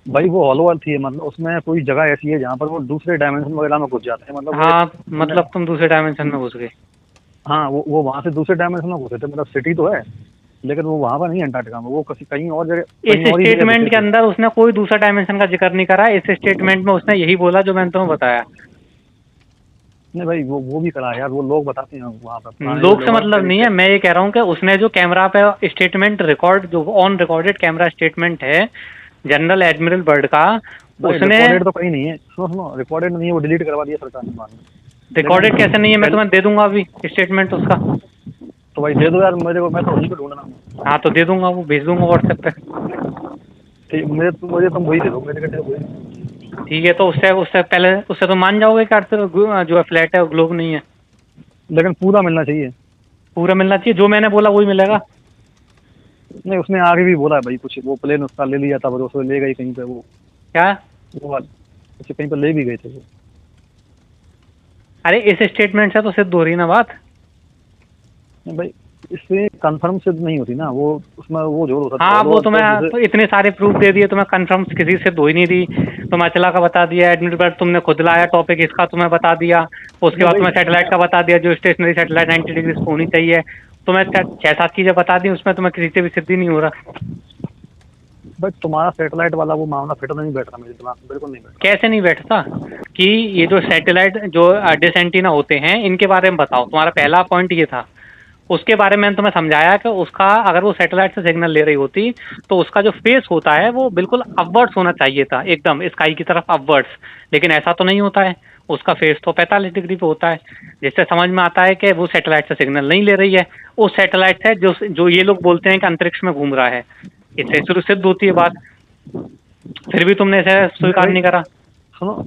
Speaker 1: भाई वो हॉलो अर्थ ही है, मतलब उसमें कोई जगह ऐसी है जहाँ पर वो दूसरे डायमेंशन वगैरह में घुस जाते हैं, मतलब वो एक,
Speaker 2: हाँ
Speaker 1: तुमने,
Speaker 2: मतलब तुम दूसरे डायमेंशन में घुस गए।
Speaker 1: हाँ वो वहाँ से दूसरे डायमेंशन में घुसे थे, मतलब सिटी तो है, लेकिन वो वहाँ पर नहीं है अंटार्कटिका में, वो किसी कहीं और जगह,
Speaker 2: इस
Speaker 1: कहीं और ही जगह घुसे
Speaker 2: स्टेटमेंट के
Speaker 1: थे।
Speaker 2: अंदर उसने कोई दूसरा डायमेंशन का जिक्र नहीं करा, इस स्टेटमेंट में उसने यही बोला जो मैंने तुम्हें बताया।
Speaker 1: नहीं भाई, वो भी करा है यार, वो लोग बताते हैं वहाँ पर पुराने जो
Speaker 2: लोग से
Speaker 1: लोग
Speaker 2: मतलब नहीं है, मैं ये कह रहा हूँ कि उसने जो कैमरा पे स्टेटमेंट रिकॉर्ड, जो ऑन रिकॉर्डेड कैमरा स्टेटमेंट है जनरल एडमिरल बर्ड का,
Speaker 1: भाई
Speaker 2: उसने
Speaker 1: रिकॉर्डेड तो कहीं नहीं है, सुनो सुनो, रिकॉर्डेड नहीं है, वो डिलीट करवा दिया सरकार ने बाद में।
Speaker 2: रिकॉर्डेड कैसे नहीं है,
Speaker 1: लेकिन
Speaker 2: मैं
Speaker 1: पहले,
Speaker 2: तुम्हें दे दूंगा अभी स्टेटमेंट उसका।
Speaker 1: तो भाई दे दो यार मेरे को, मैं तो उसी को ढूंढ रहा हूँ।
Speaker 2: हाँ तो दे दूंगा, वो भेज दूंगा व्हाट्सएप पे।
Speaker 1: ठीक, मुझे तुम वही दे दो, मेरे को वही।
Speaker 2: ठीक है, तो उससे उससे पहले उससे तो मान जाओगे कि अर्थ जो है फ्लैट है वो ग्लोब नहीं है?
Speaker 1: लेकिन पूरा मिलना चाहिए।
Speaker 2: पूरा मिलना चाहिए, जो मैंने बोला वही मिलेगा।
Speaker 1: नहीं, उसने आगे भी बोला है भाई कुछ, वो प्लेन उसका ले लिया था, वो ले गई कहीं पे,
Speaker 2: क्या?
Speaker 1: वो उसे कहीं पर ले भी गए थे वो।
Speaker 2: अरे इस स्टेटमेंट से तो सिद्ध हो रही ना बात।
Speaker 1: नहीं भाई, इससे कंफर्म सिद्ध नहीं होती ना, वो उसमें वो जोर होता
Speaker 2: हाँ वो
Speaker 1: है
Speaker 2: तुम्हें
Speaker 1: जैसे।
Speaker 2: तो इतने सारे प्रूफ दे दिए, तुम्हें कंफर्म किसी से दो ही नहीं दी, तुम्हें अचला का बता दिया, एडमिट पर तुमने खुद लाया टॉपिक इसका तुम्हें बता दिया, उसके
Speaker 1: नहीं
Speaker 2: बाद
Speaker 1: भाई,
Speaker 2: तुम्हें सैटेलाइट का बता दिया जो स्टेशनरी सैटेलाइट 90 डिग्री पे होनी चाहिए, तुम्हें 6-7 चीजें बता दी, उसमें तुम्हें किसी से भी सिद्ध ही नहीं हो रहा।
Speaker 1: बट तुम्हारा सैटेलाइट वाला वो मामला फिट नहीं बैठ रहा मेरे दिमाग में, बिल्कुल नहीं बैठ
Speaker 2: कैसे नहीं बैठता कि ये जो सैटेलाइट जो डिश एंटीना होते हैं इनके बारे में बताओ, तुम्हारा पहला पॉइंट ये था, उसके बारे में मैंने तुम्हें समझाया कि उसका अगर वो सैटेलाइट से सिग्नल ले रही होती तो उसका जो फेस होता है वो बिल्कुल अपवर्ड्स होना चाहिए था, एकदम स्काई की तरफ अपवर्ड्स, लेकिन ऐसा तो नहीं होता है, उसका फेस तो 45 डिग्री पे होता है, जिससे समझ में आता है कि वो सैटेलाइट से सिग्नल नहीं ले रही है, उस सैटेलाइट से जो जो ये लोग बोलते हैं कि अंतरिक्ष में घूम रहा है, इससे शुरू सिद्ध होती है बात, फिर भी तुमने इसे
Speaker 1: रहा
Speaker 2: स्वीकार
Speaker 1: भाई।
Speaker 2: नहीं करा।
Speaker 1: सुनो,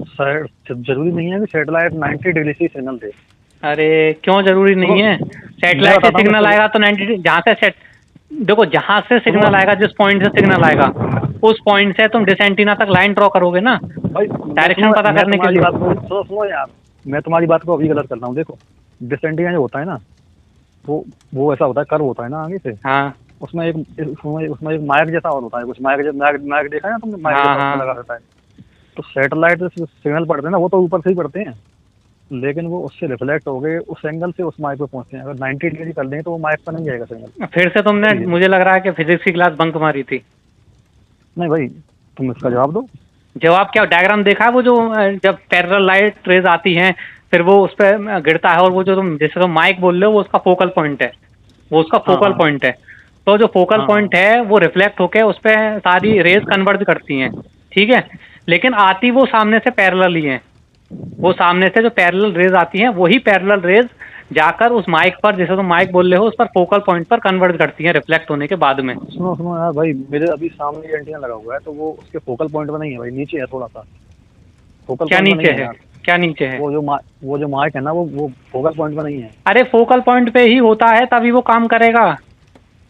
Speaker 1: जरूरी नहीं है कि सैटेलाइट 90 डिग्री से सिग्नल दे।
Speaker 2: अरे क्यों जरूरी
Speaker 1: सुनो,
Speaker 2: नहीं है?
Speaker 1: मैं
Speaker 2: सैटेलाइट से
Speaker 1: बताता हूँ
Speaker 2: सिग्नल
Speaker 1: मैं
Speaker 2: आएगा तो 90 जहाँ से सेट, देखो जहाँ से
Speaker 1: सुनो
Speaker 2: सिग्नल आएगा, जिस पॉइंट से सिग्नल आएगा उस पॉइंट से तुम डिश एंटीना तक लाइन ड्रॉ करोगे ना,
Speaker 1: भाई,
Speaker 2: डायरेक्शन पता
Speaker 1: मैं
Speaker 2: करने के
Speaker 1: तुम्हारी
Speaker 2: लिए।
Speaker 1: बात को, सुनो सुनो यार, मैं तुम्हारी बात को अभी गलत करता हूँ। देखो, डिसेंटिया जो होता है ना, वो ऐसा होता है, कर्व होता है ना आगे से,
Speaker 2: हाँ
Speaker 1: उसमें एक माइक जैसा और होता है कुछ, माइक देखा है ना तुमने, माइक
Speaker 2: हाँ
Speaker 1: जैसा
Speaker 2: हाँ
Speaker 1: उसमें लगा रहता है। तो सैटेलाइट से सिग्नल पड़ते हैं ना, वो तो ऊपर से ही पड़ते हैं, लेकिन वो उससे रिफ्लेक्ट हो गए उस एंगल से उस माइक पे पहुंचते हैं। अगर 90 डिग्री कर लें तो वो माइक पर नहीं जाएगा सिग्नल।
Speaker 2: फिर से तुमने,
Speaker 1: ये
Speaker 2: मुझे लग रहा है कि फिजिक्स की क्लास बंक मारी थी।
Speaker 1: नहीं भाई, तुम इसका जवाब दो।
Speaker 2: जवाब क्या, डायग्राम देखा है वो जो जब पैरेलल लाइट रेज आती हैं फिर वो उस पर गिरता है, और वो जो तुम जैसे तुम माइक बोल रहे हो वो उसका फोकल पॉइंट है, वो उसका
Speaker 1: हाँ
Speaker 2: फोकल
Speaker 1: हाँ
Speaker 2: पॉइंट है। तो जो फोकल
Speaker 1: हाँ हाँ।
Speaker 2: पॉइंट है वो रिफ्लेक्ट होकर उस पर सारी रेज कन्वर्ट करती हैं, ठीक है, लेकिन आती वो सामने से पैरेलल ही है। वो सामने से जो पैरेलल रेज आती हैं वही पैरेलल रेज जाकर उस माइक पर, जैसे तुम माइक बोल रहे हो, उस पर फोकल पॉइंट पर कन्वर्ट करती हैं रिफ्लेक्ट होने के बाद में।
Speaker 1: सुनो सुनो यार भाई, मेरे अभी सामने एंटीना लगा हुआ है, तो वो उसके फोकल पॉइंट में नहीं है भाई, नीचे है थोड़ा सा, फोकल
Speaker 2: क्या
Speaker 1: पॉइंट में नहीं
Speaker 2: नीचे
Speaker 1: है
Speaker 2: है,
Speaker 1: यार।
Speaker 2: क्या नीचे है?
Speaker 1: वो जो माइक है ना, वो फोकल पॉइंट में नहीं है।
Speaker 2: अरे फोकल पॉइंट पे ही होता है तभी वो काम करेगा।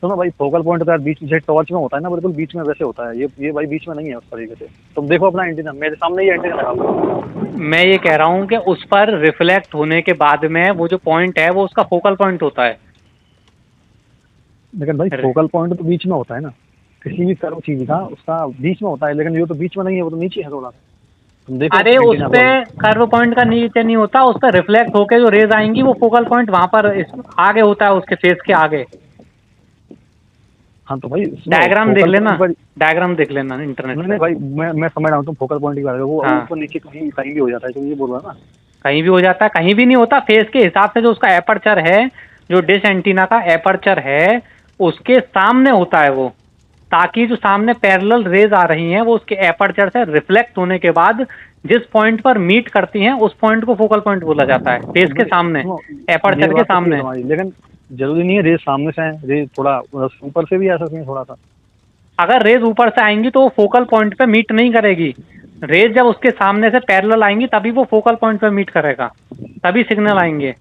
Speaker 1: सुनो भाई, फोकल पॉइंट तो यार बीच में, टॉर्च में होता है ना, बिल्कुल बीच में वैसे होता है, ये भाई बीच में नहीं है उस तरीके से। तुम देखो अपना एंटीना, मेरे सामने ही एंटीना लगा हुआ है।
Speaker 2: मैं ये कह रहा हूँ कि उस पर रिफ्लेक्ट होने के बाद में वो जो पॉइंट है वो उसका फोकल पॉइंट होता है।
Speaker 1: लेकिन भाई फोकल पॉइंट तो बीच में होता है ना, किसी भी कर्व चीज का उसका बीच में होता है, लेकिन ये तो बीच में नहीं है, वो तो नीचे है थोड़ा सा। तुम देखो
Speaker 2: अरे उस
Speaker 1: एंटीना
Speaker 2: पे
Speaker 1: को।
Speaker 2: कर्व पॉइंट का नीचे नहीं होता, उस पर रिफ्लेक्ट होके जो रेज आएंगी वो फोकल पॉइंट वहां पर आगे होता है, उसके फेस के आगे।
Speaker 1: हाँ तो भाई सुनो,
Speaker 2: डायग्राम देख
Speaker 1: फोकल
Speaker 2: लेना,
Speaker 1: पॉइंट पर।
Speaker 2: डायग्राम देख लेना इंटरनेट
Speaker 1: नहीं
Speaker 2: पे।
Speaker 1: नहीं भाई, मैं समझ रहा हूँ, तुम फोकल पॉइंट की बात कर रहे हो, वो
Speaker 2: हाँ,
Speaker 1: ऊपर नीचे कहीं कहीं भी हो जाता है, तो ये बोल रहा है ना।
Speaker 2: कहीं भी हो जाता है, कहीं भी नहीं होता, फेस के हिसाब से जो उसका एपर्चर है, जो डिश एंटीना का एपर्चर है उसके सामने होता है वो, ताकि जो सामने पैरेलल रेज आ रही हैं वो उसके एपर्चर से रिफ्लेक्ट होने के बाद जिस पॉइंट पर मीट करती हैं उस पॉइंट को फोकल पॉइंट बोला जाता है, फेस के
Speaker 1: भाई
Speaker 2: सामने,
Speaker 1: सुनो, ये
Speaker 2: एपर्चर के
Speaker 1: बात तो सही है
Speaker 2: सामने।
Speaker 1: तुम्हारी, लेकिन जरूरी नहीं है रेस सामने से है, रेस थोड़ा ऊपर से भी आ सकती है थोड़ा सा।
Speaker 2: अगर रेज ऊपर से आएंगी तो वो फोकल पॉइंट पे मीट नहीं करेगी, रेज जब उसके सामने से पैरेलल आएंगी तभी वो फोकल पॉइंट पे मीट करेगा, तभी सिग्नल आएंगे।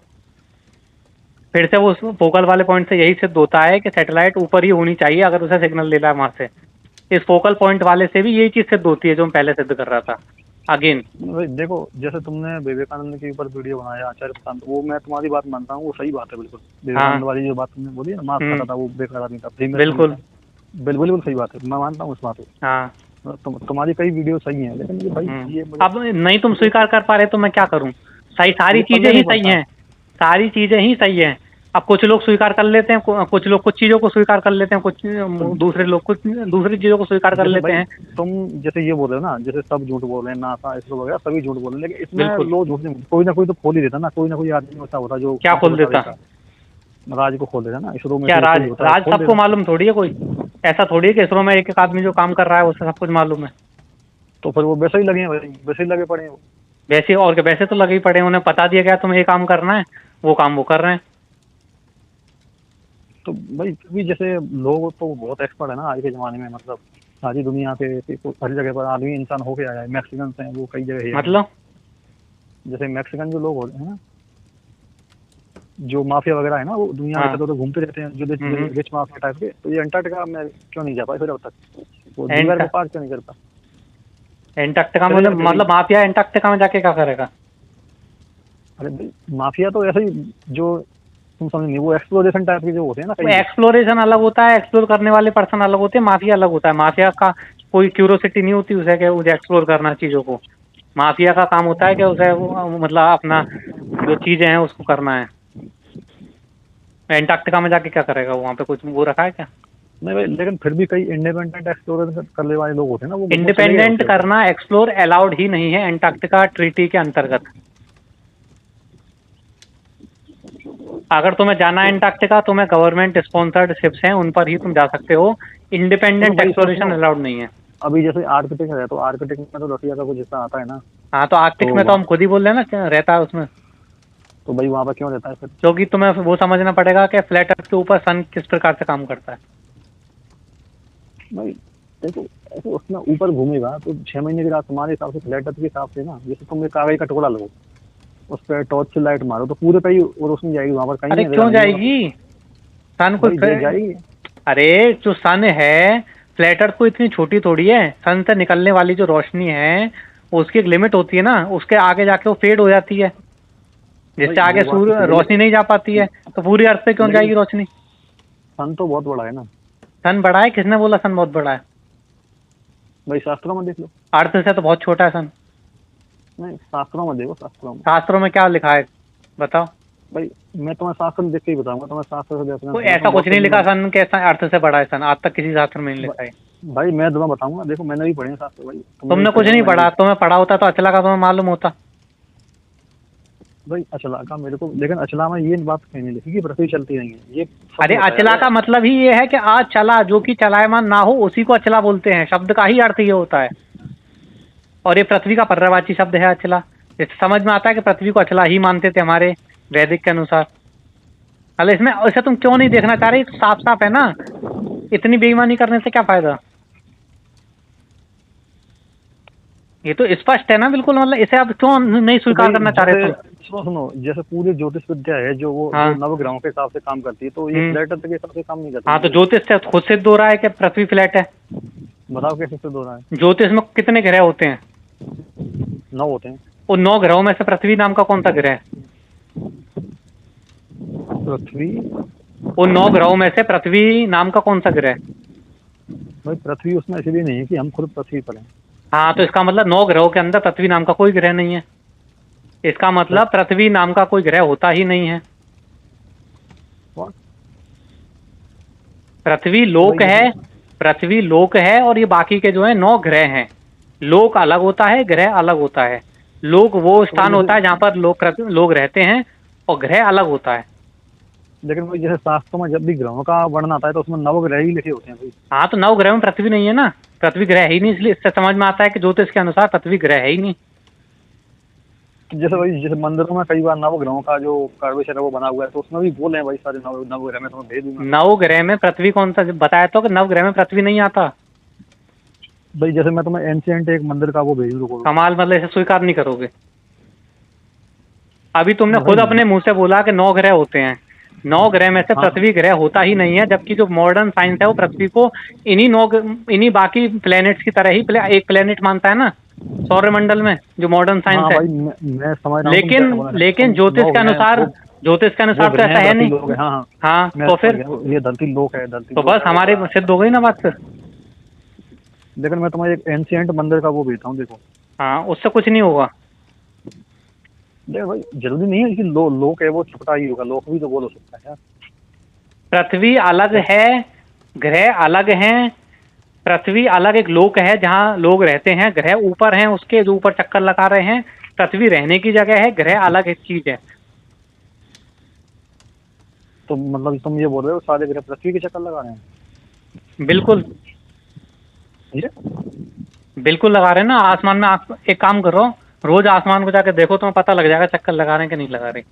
Speaker 2: फिर से वो फोकल वाले पॉइंट से यही सिद्ध होता है कि सैटेलाइट ऊपर ही होनी चाहिए अगर उसे सिग्नल लेना है वहां से। इस फोकल पॉइंट वाले से भी यही चीज सिद्ध होती है जो मैं पहले सिद्ध कर रहा था। अगेन,
Speaker 1: भाई देखो, जैसे तुमने विवेकानंद के ऊपर वीडियो बनाया आचार्य प्रशांत, वो मैं तुम्हारी बात मानता हूँ, वो सही बात है बिल्कुल। विवेकानंद वाली जो बात तुमने बोली है ना, मार्क्स खाता था वो बेकार आदमी था, फ्री में
Speaker 2: बिल्कुल।
Speaker 1: बिल्कुल बिल्कुल सही बात है, मैं मानता हूँ इस बात को।
Speaker 2: हाँ।
Speaker 1: तुम्हारी कई वीडियो सही हैं, लेकिन ये भाई ये
Speaker 2: अब नहीं तुम स्वीकार कर पा रहे तो मैं क्या करूं? सही, सारी
Speaker 1: ये
Speaker 2: चीजें
Speaker 1: पल्ले
Speaker 2: ही
Speaker 1: नहीं
Speaker 2: सही
Speaker 1: पड़ता।
Speaker 2: हैं, सारी चीजें ही सही हैं। अब कुछ लोग स्वीकार कर लेते हैं, कुछ लोग कुछ चीजों को स्वीकार कर लेते हैं, कुछ
Speaker 1: तो
Speaker 2: दूसरे लोग कुछ दूसरी चीजों को स्वीकार कर
Speaker 1: जैसे
Speaker 2: लेते
Speaker 1: भाई
Speaker 2: हैं।
Speaker 1: तुम जैसे ये बोल रहे हो ना, जैसे सब झूठ बोल रहे हैं, नासा इसरो वगैरह सभी झूठ बोल रहे हैं, लेकिन इसमें
Speaker 2: बिल्कुल।
Speaker 1: लोग झूठ नहीं, कोई ना कोई तो खोल ही देता ना, कोई ना कोई आदमी ऐसा होता जो
Speaker 2: क्या
Speaker 1: हमको
Speaker 2: खोल
Speaker 1: बता
Speaker 2: देता?
Speaker 1: राज को खोल देता ना, इसरो में
Speaker 2: क्या
Speaker 1: जो
Speaker 2: राज?
Speaker 1: कोई होता है
Speaker 2: राज
Speaker 1: खोल
Speaker 2: सबको
Speaker 1: देता।
Speaker 2: मालूम थोड़ी है कोई, ऐसा थोड़ी है कि इसरो में एक एक आदमी जो काम कर रहा है उसे सब कुछ मालूम है।
Speaker 1: तो फिर वो वैसे ही लगे हैं भाई, वैसे ही लगे पड़े हैं वो।
Speaker 2: वैसे और क्या, वैसे तो लगे ही पड़े हैं, उन्हें बता दिया गया तुम्हें ये काम करना है, वो काम वो कर रहे हैं।
Speaker 1: तो भाई भी जैसे लोग तो बहुत एक्सपर्ट है ना आज के ज़माने में, मतलब सारी दुनिया के हर जगह पर आदमी इंसान होके आया है। मैक्सिकन हैं वो कई जगह है,
Speaker 2: मतलब
Speaker 1: जैसे मैक्सिकन जो लोग होते हैं ना, जो माफिया वगैरह है ना, वो दुनिया
Speaker 2: हाँ।
Speaker 1: में तो घूमते रहते हैं, जो रिच माफिया टाइप के। तो ये अंटार्कटिका में क्यों नहीं जा पाए फिर अब तक, वो दीवार को पार क्यों नहीं करता?
Speaker 2: एंटार्क्टिका में मतलब माफिया एंटार्क्टिका में जाके क्या करेगा?
Speaker 1: अरे भाई माफिया तो ऐसे ही, जो तुम समझ नहीं, वो एक्सप्लोरेशन टाइप के जो होते हैं ना कई।
Speaker 2: एक्सप्लोरेशन अलग होता है, एक्सप्लोर करने वाले पर्सन अलग होते हैं, माफिया अलग होता है। माफिया का कोई क्यूरोसिटी नहीं होती उसे कि उसे एक्सप्लोर करना चीज़ों को। माफिया का काम होता है कि उसे मतलब अपना जो चीज़ें हैं उसको करना है। एंटार्क्टिका में जाके क्या करेगा? वहाँ पे कुछ वो रखा है क्या?
Speaker 1: नहीं भाई, लेकिन फिर भी कई इंडिपेंडेंट एक्सप्लोर करने वाले लोग होते हैं ना, वो
Speaker 2: इंडिपेंडेंट करना, एक्सप्लोर अलाउड ही नहीं है एंटार्क्टिका ट्रीटी के अंतर्गत। अगर तुम्हें जाना है एंटार्क्टिका, तुम्हें गवर्नमेंट स्पॉन्सर्ड शिप्स हैं उन पर ही तुम जा सकते हो, इंडिपेंडेंट एक्सप्लोरेशन अलाउड नहीं है।
Speaker 1: अभी जैसे आर्कटिक है, तो आर्कटिक में तो रसिया का कुछ हिस्सा आता है ना।
Speaker 2: हाँ, तो आर्कटिक में तो हम खुद ही बोल रहे हैं ना रहता है उसमें।
Speaker 1: तो भाई वहाँ पर क्यों रहता है फिर?
Speaker 2: क्योंकि तुम्हें वो समझना पड़ेगा कि फ्लैट अर्थ के ऊपर सन किस प्रकार से काम करता है।
Speaker 1: भाई देखो, ऐसे उसमें ऊपर घूमेगा तो 6 महीने के बाद तुम्हारे हिसाब से फ्लैट अर्थ के हिसाब से ना, जैसे तुम एक कागज का टुकड़ा लो, उस पर टॉर्च से लाइट मारो तो पूरे पे ही रोशनी जाएगी, वहाँ पर कहीं
Speaker 2: अरे
Speaker 1: नहीं
Speaker 2: क्यों जाएगी? सन को
Speaker 1: जाएगी।
Speaker 2: अरे जो सन है, फ्लैट अर्थ को इतनी छोटी थोड़ी है। सन से निकलने वाली जो रोशनी है उसकी एक लिमिट होती है ना, उसके आगे जाके वो फेड हो जाती है, जिससे आगे सूर्य रोशनी नहीं जा पाती है। तो पूरी अर्थ पे क्यों जाएगी रोशनी?
Speaker 1: सन तो बहुत बड़ा है ना।
Speaker 2: सन बड़ा है? किसने बोला सन बहुत बड़ा है?
Speaker 1: भाई शास्त्रों में देख लो।
Speaker 2: अर्थ से तो बहुत छोटा है सन।
Speaker 1: नहीं, शास्त्रों में देखो, शास्त्रों में।
Speaker 2: शास्त्रों में क्या लिखा है बताओ।
Speaker 1: भाई मैं तुम्हें शास्त्र देख के ही बताऊंगा, तुम्हें शास्त्र से देखना
Speaker 2: तो
Speaker 1: चाहिए,
Speaker 2: ऐसा
Speaker 1: तुम
Speaker 2: कुछ
Speaker 1: बहुत
Speaker 2: नहीं लिखा
Speaker 1: मतलब।
Speaker 2: सन के अर्थ से पढ़ा है सन, आज तक किसी शास्त्र में नहीं लिखा है।
Speaker 1: भाई मैं तुम्हें बताऊंगा, देखो मैंने भी पढ़े हैं शास्त्र भाई, तुमने भी
Speaker 2: तुमने कुछ
Speaker 1: पढ़े हो,
Speaker 2: नहीं
Speaker 1: मैंने भी।
Speaker 2: पढ़ा, तुम्हें पढ़ा होता तो अचला का तुम्हें मालूम होता।
Speaker 1: भाई अचला का मेरे को, लेकिन अचला में ये बात कहीं नहीं लिखी कि पृथ्वी चलती नहीं है, ये शब्द
Speaker 2: अरे
Speaker 1: बताया
Speaker 2: अचला
Speaker 1: गया
Speaker 2: का
Speaker 1: है।
Speaker 2: मतलब ही ये है कि आज चला, जो कि चलायमान ना हो उसी को अचला बोलते हैं, शब्द का ही अर्थ ये होता है। और ये पृथ्वी का पर्यायवाची शब्द है अचला। इससे समझ में आता है कि पृथ्वी को अचला ही मानते थे हमारे वैदिक के अनुसार। अरे इसमें ऐसे तुम क्यों नहीं देखना चाह रहे, तो साफ साफ है ना, इतनी बेईमानी करने से क्या फायदा। ये तो स्पष्ट है ना बिल्कुल, मतलब इसे आप क्यों नहीं
Speaker 1: तो
Speaker 2: स्वीकार
Speaker 1: भाई
Speaker 2: करना चाह रहे
Speaker 1: जैसे,
Speaker 2: तुम।
Speaker 1: सुनो सुनो, जैसे पूरी ज्योतिष विद्या है जो वो जो
Speaker 2: हाँ।
Speaker 1: नवग्रहों के हिसाब से काम करती है, तो ये
Speaker 2: हम्म।
Speaker 1: फ्लैट अर्थ के हिसाब से काम नहीं करती
Speaker 2: हाँ
Speaker 1: ना
Speaker 2: तो
Speaker 1: भाई।
Speaker 2: ज्योतिष से खुद सिद्ध हो रहा है कि पृथ्वी फ्लैट है।
Speaker 1: बताओ कैसे सिद्ध हो रहा है।
Speaker 2: ज्योतिष में कितने ग्रह होते हैं?
Speaker 1: 9 होते हैं।
Speaker 2: उन 9 ग्रहों में से पृथ्वी नाम का कौन सा ग्रह है?
Speaker 1: पृथ्वी।
Speaker 2: उन 9 ग्रहों में से पृथ्वी नाम का कौन सा ग्रह है?
Speaker 1: भाई पृथ्वी उसमें इसलिए नहीं है कि हम खुद पृथ्वी पर हैं।
Speaker 2: हाँ तो इसका मतलब 9 ग्रहों के अंदर पृथ्वी नाम का कोई ग्रह नहीं है। इसका मतलब पृथ्वी नाम का कोई ग्रह होता ही नहीं है।
Speaker 1: What?
Speaker 2: पृथ्वी लोक है, पृथ्वी लोक है, और ये बाकी के जो है 9 ग्रह हैं। लोक अलग होता है, ग्रह अलग होता है। लोक वो स्थान होता है जहाँ पर लोग रहते हैं, और ग्रह अलग होता है।
Speaker 1: लेकिन भाई जैसे शास्त्रों में जब भी ग्रहों का वर्णन आता है तो उसमें नवग्रह ही लिखे होते हैं भाई।
Speaker 2: हाँ तो 9 ग्रह में पृथ्वी नहीं है ना, पृथ्वी ग्रह है ही नहीं, इसलिए इससे समझ में आता है कि ज्योतिष के अनुसार पृथ्वी ग्रह है ही नहीं।
Speaker 1: तो जैसे भाई जैसे मंदिरों में कई बार नवग्रहों का जो कर्वेचर है वो बना हुआ है, तो उसमें भी बोले हैं भाई सारे नवग्रह में तुम्हें भेज दूंगा।
Speaker 2: 9 ग्रह में पृथ्वी कौन सा बताया तो कि 9 ग्रह में पृथ्वी नहीं आता।
Speaker 1: भाई जैसे मैं तुम्हें एंशिएंट एक मंदिर का वो भेज दूँ।
Speaker 2: कमाल, मतलब इसे स्वीकार नहीं करोगे। अभी तुमने खुद
Speaker 1: भाई
Speaker 2: अपने मुंह से बोला कि 9 ग्रह होते हैं। 9 ग्रह में से
Speaker 1: हाँ।
Speaker 2: पृथ्वी ग्रह होता ही नहीं है, जबकि जो मॉडर्न साइंस है वो पृथ्वी को इन्हीं बाकी प्लेनेट्स की तरह ही एक प्लेनेट मानता है ना सौरमंडल में, जो मॉडर्न साइंस
Speaker 1: हाँ
Speaker 2: है।
Speaker 1: भाई मैं समझ रहा हूँ तुम क्या बोलना चाहते हो।
Speaker 2: लेकिन ज्योतिष के अनुसार, ज्योतिष के अनुसार तो ऐसा है नहीं।
Speaker 1: लोग है, हाँ हाँ।
Speaker 2: हाँ
Speaker 1: मैं
Speaker 2: तो
Speaker 1: समझ
Speaker 2: फिर
Speaker 1: गया, ये धरती लोक है, धरती
Speaker 2: तो
Speaker 1: लोक
Speaker 2: बस
Speaker 1: है।
Speaker 2: हमारे सिद्ध हो गई ना बात फिर।
Speaker 1: लेकिन मैं तुम्हें एक एंशिएंट मंदिर का वो भेजता हूँ, देखो।
Speaker 2: हाँ उससे कुछ नहीं होगा।
Speaker 1: देखो भाई जरूरी नहीं है कि लोक है वो छोटा ही होगा, लोक भी तो बोल हो सकता है यार।
Speaker 2: पृथ्वी अलग है, ग्रह अलग हैं। पृथ्वी अलग एक लोक है जहाँ लोग रहते हैं, ग्रह ऊपर हैं उसके जो ऊपर चक्कर लगा रहे हैं। पृथ्वी रहने की जगह है, ग्रह अलग एक चीज है।
Speaker 1: तो मतलब तुम ये बोल रहे हो सारे ग्रह पृथ्वी के चक्कर लगा रहे हैं?
Speaker 2: बिल्कुल
Speaker 1: ये
Speaker 2: बिल्कुल लगा रहे हैं ना। आसमान में एक काम करो, रोज आसमान को जाकर देखो, तुम्हें पता लग जाएगा चक्कर लगा रहे हैं कि नहीं लगा रहे।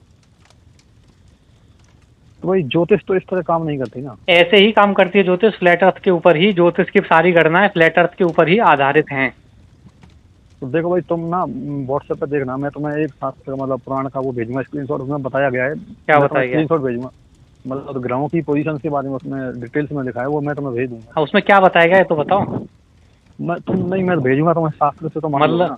Speaker 1: तो भाई ज्योतिष तो इस तरह काम नहीं करती ना।
Speaker 2: ऐसे ही काम करती है ज्योतिष, फ्लैट अर्थ के ऊपर ही। ज्योतिष की सारी गणनाएं फ्लैट अर्थ के ऊपर ही आधारित हैं।
Speaker 1: तो देखो भाई तुम ना व्हाट्सएप पे देखना, मैं तुम्हें एक शास्त्र का मतलब पुराण का वो भेजूंगा स्क्रीनशॉट, उसमें बताया गया है।
Speaker 2: क्या बताया गया?
Speaker 1: स्क्रीनशॉट भेजूंगा, मतलब ग्रहों की पोजीशन के बारे में उसमें डिटेल्स में लिखा है, वो मैं तुम्हें भेज दूंगा।
Speaker 2: उसमें क्या बताया गया है तो बताओ।
Speaker 1: मैं भेजूंगा तुम्हें, शास्त्र से तो मान लो
Speaker 2: मतलब
Speaker 1: ना।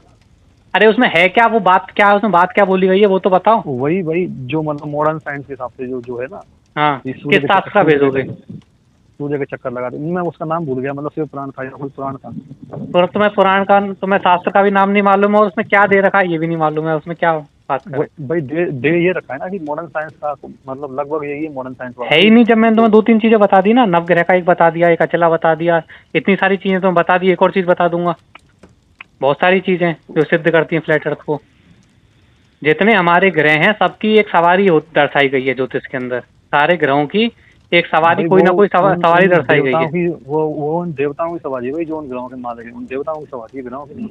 Speaker 2: अरे उसमें है क्या, वो बात क्या है, उसमें बात क्या बोली गई है वो तो बताओ।
Speaker 1: वही वही जो मतलब मॉडर्न साइंस के हिसाब से जो जो है ना।
Speaker 2: हाँ
Speaker 1: ये सूर्य
Speaker 2: किस
Speaker 1: के
Speaker 2: शास्त्र का भेजोगे?
Speaker 1: सूर्य के चक्कर लगा दे, मैं उसका नाम भूल गया, मतलब शिव पुराण था या कोई पुराण था।
Speaker 2: तो तुम्हें पुराण का, तुम्हें शास्त्र का भी नाम नहीं मालूम है, और उसमें क्या दे रखा है ये भी नहीं मालूम है, उसमें क्या बात कर।
Speaker 1: भाई दे ये रखा है ना कि मॉडर्न साइंस का मतलब लगभग यही है मॉडर्न साइंस वाला।
Speaker 2: है ही नहीं। जब मैंने तुम्हें 2-3 चीजें बता दी ना, नवग्रह का एक बता दिया, एक अचला बता दिया, इतनी सारी चीजें तुम्हें बता दी, एक और चीज बता दूंगा। बहुत सारी चीजें जो सिद्ध करती हैं फ्लैट अर्थ को। जितने हमारे ग्रह हैं सबकी एक सवारी दर्शाई गई है ज्योतिष के अंदर। सारे ग्रहों की एक सवारी, कोई ना कोई सवारी दर्शाई गई है।
Speaker 1: वो उन देवताओं की सवारी है भाई, जो उन ग्रहों के मालिक हैं, उन देवताओं की सवारी है, ग्रहों की नहीं।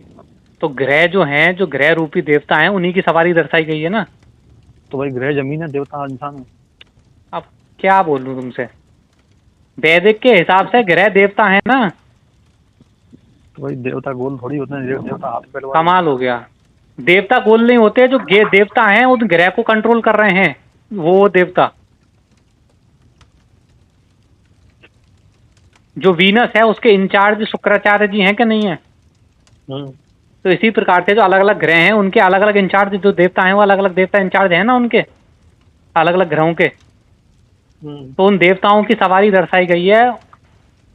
Speaker 2: तो ग्रह जो हैं, जो ग्रह रूपी देवता हैं, उन्हीं की सवारी दर्शाई गई है ना।
Speaker 1: तो भाई ग्रह जमीन है, देवता इंसान है।
Speaker 2: अब क्या बोलूं तुमसे, वैदिक के हिसाब से ग्रह देवता है ना।
Speaker 1: तो भाई देवता गोल थोड़ी होते हैं, देवता हाथ पैर वाले।
Speaker 2: कमाल हो गया। देवता गोल नहीं होते, जो देवता हैं उन ग्रह को कंट्रोल कर रहे हैं वो देवता। जो वीनस है उसके इंचार्ज शुक्राचार्य जी हैं कि नहीं है? तो इसी प्रकार से जो अलग अलग ग्रह हैं उनके अलग अलग इंचार्ज जो देवता हैं, वो अलग अलग देवता इंचार्ज हैं ना उनके, अलग अलग ग्रहों के। तो उन देवताओं की सवारी दर्शाई गई है।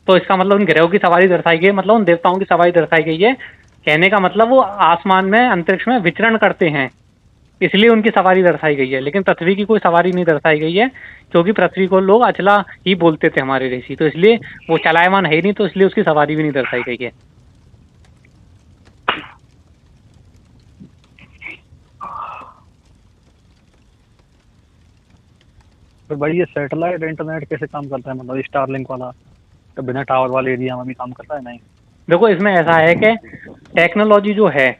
Speaker 2: तो इसका मतलब उन ग्रहों की सवारी दर्शाई गई है, मतलब उन देवताओं की सवारी दर्शाई गई है कहने का मतलब वो आसमान में अंतरिक्ष में विचरण करते हैं, इसलिए उनकी सवारी दर्शाई गई है। लेकिन पृथ्वी की कोई सवारी नहीं दर्शाई गई है, क्योंकि पृथ्वी को लोग अचला ही बोलते थे हमारे ऋषि, तो इसलिए वो चलायमान है ही नहीं, तो इसलिए उसकी सवारी भी नहीं दर्शाई गई है।
Speaker 1: तो भाई ये सैटेलाइट इंटरनेट कैसे काम करता है, मतलब स्टारलिंक वाला तो बिना टावर वाले एरिया में भी काम करता है? नहीं।
Speaker 2: देखो इसमें ऐसा है कि टेक्नोलॉजी जो है,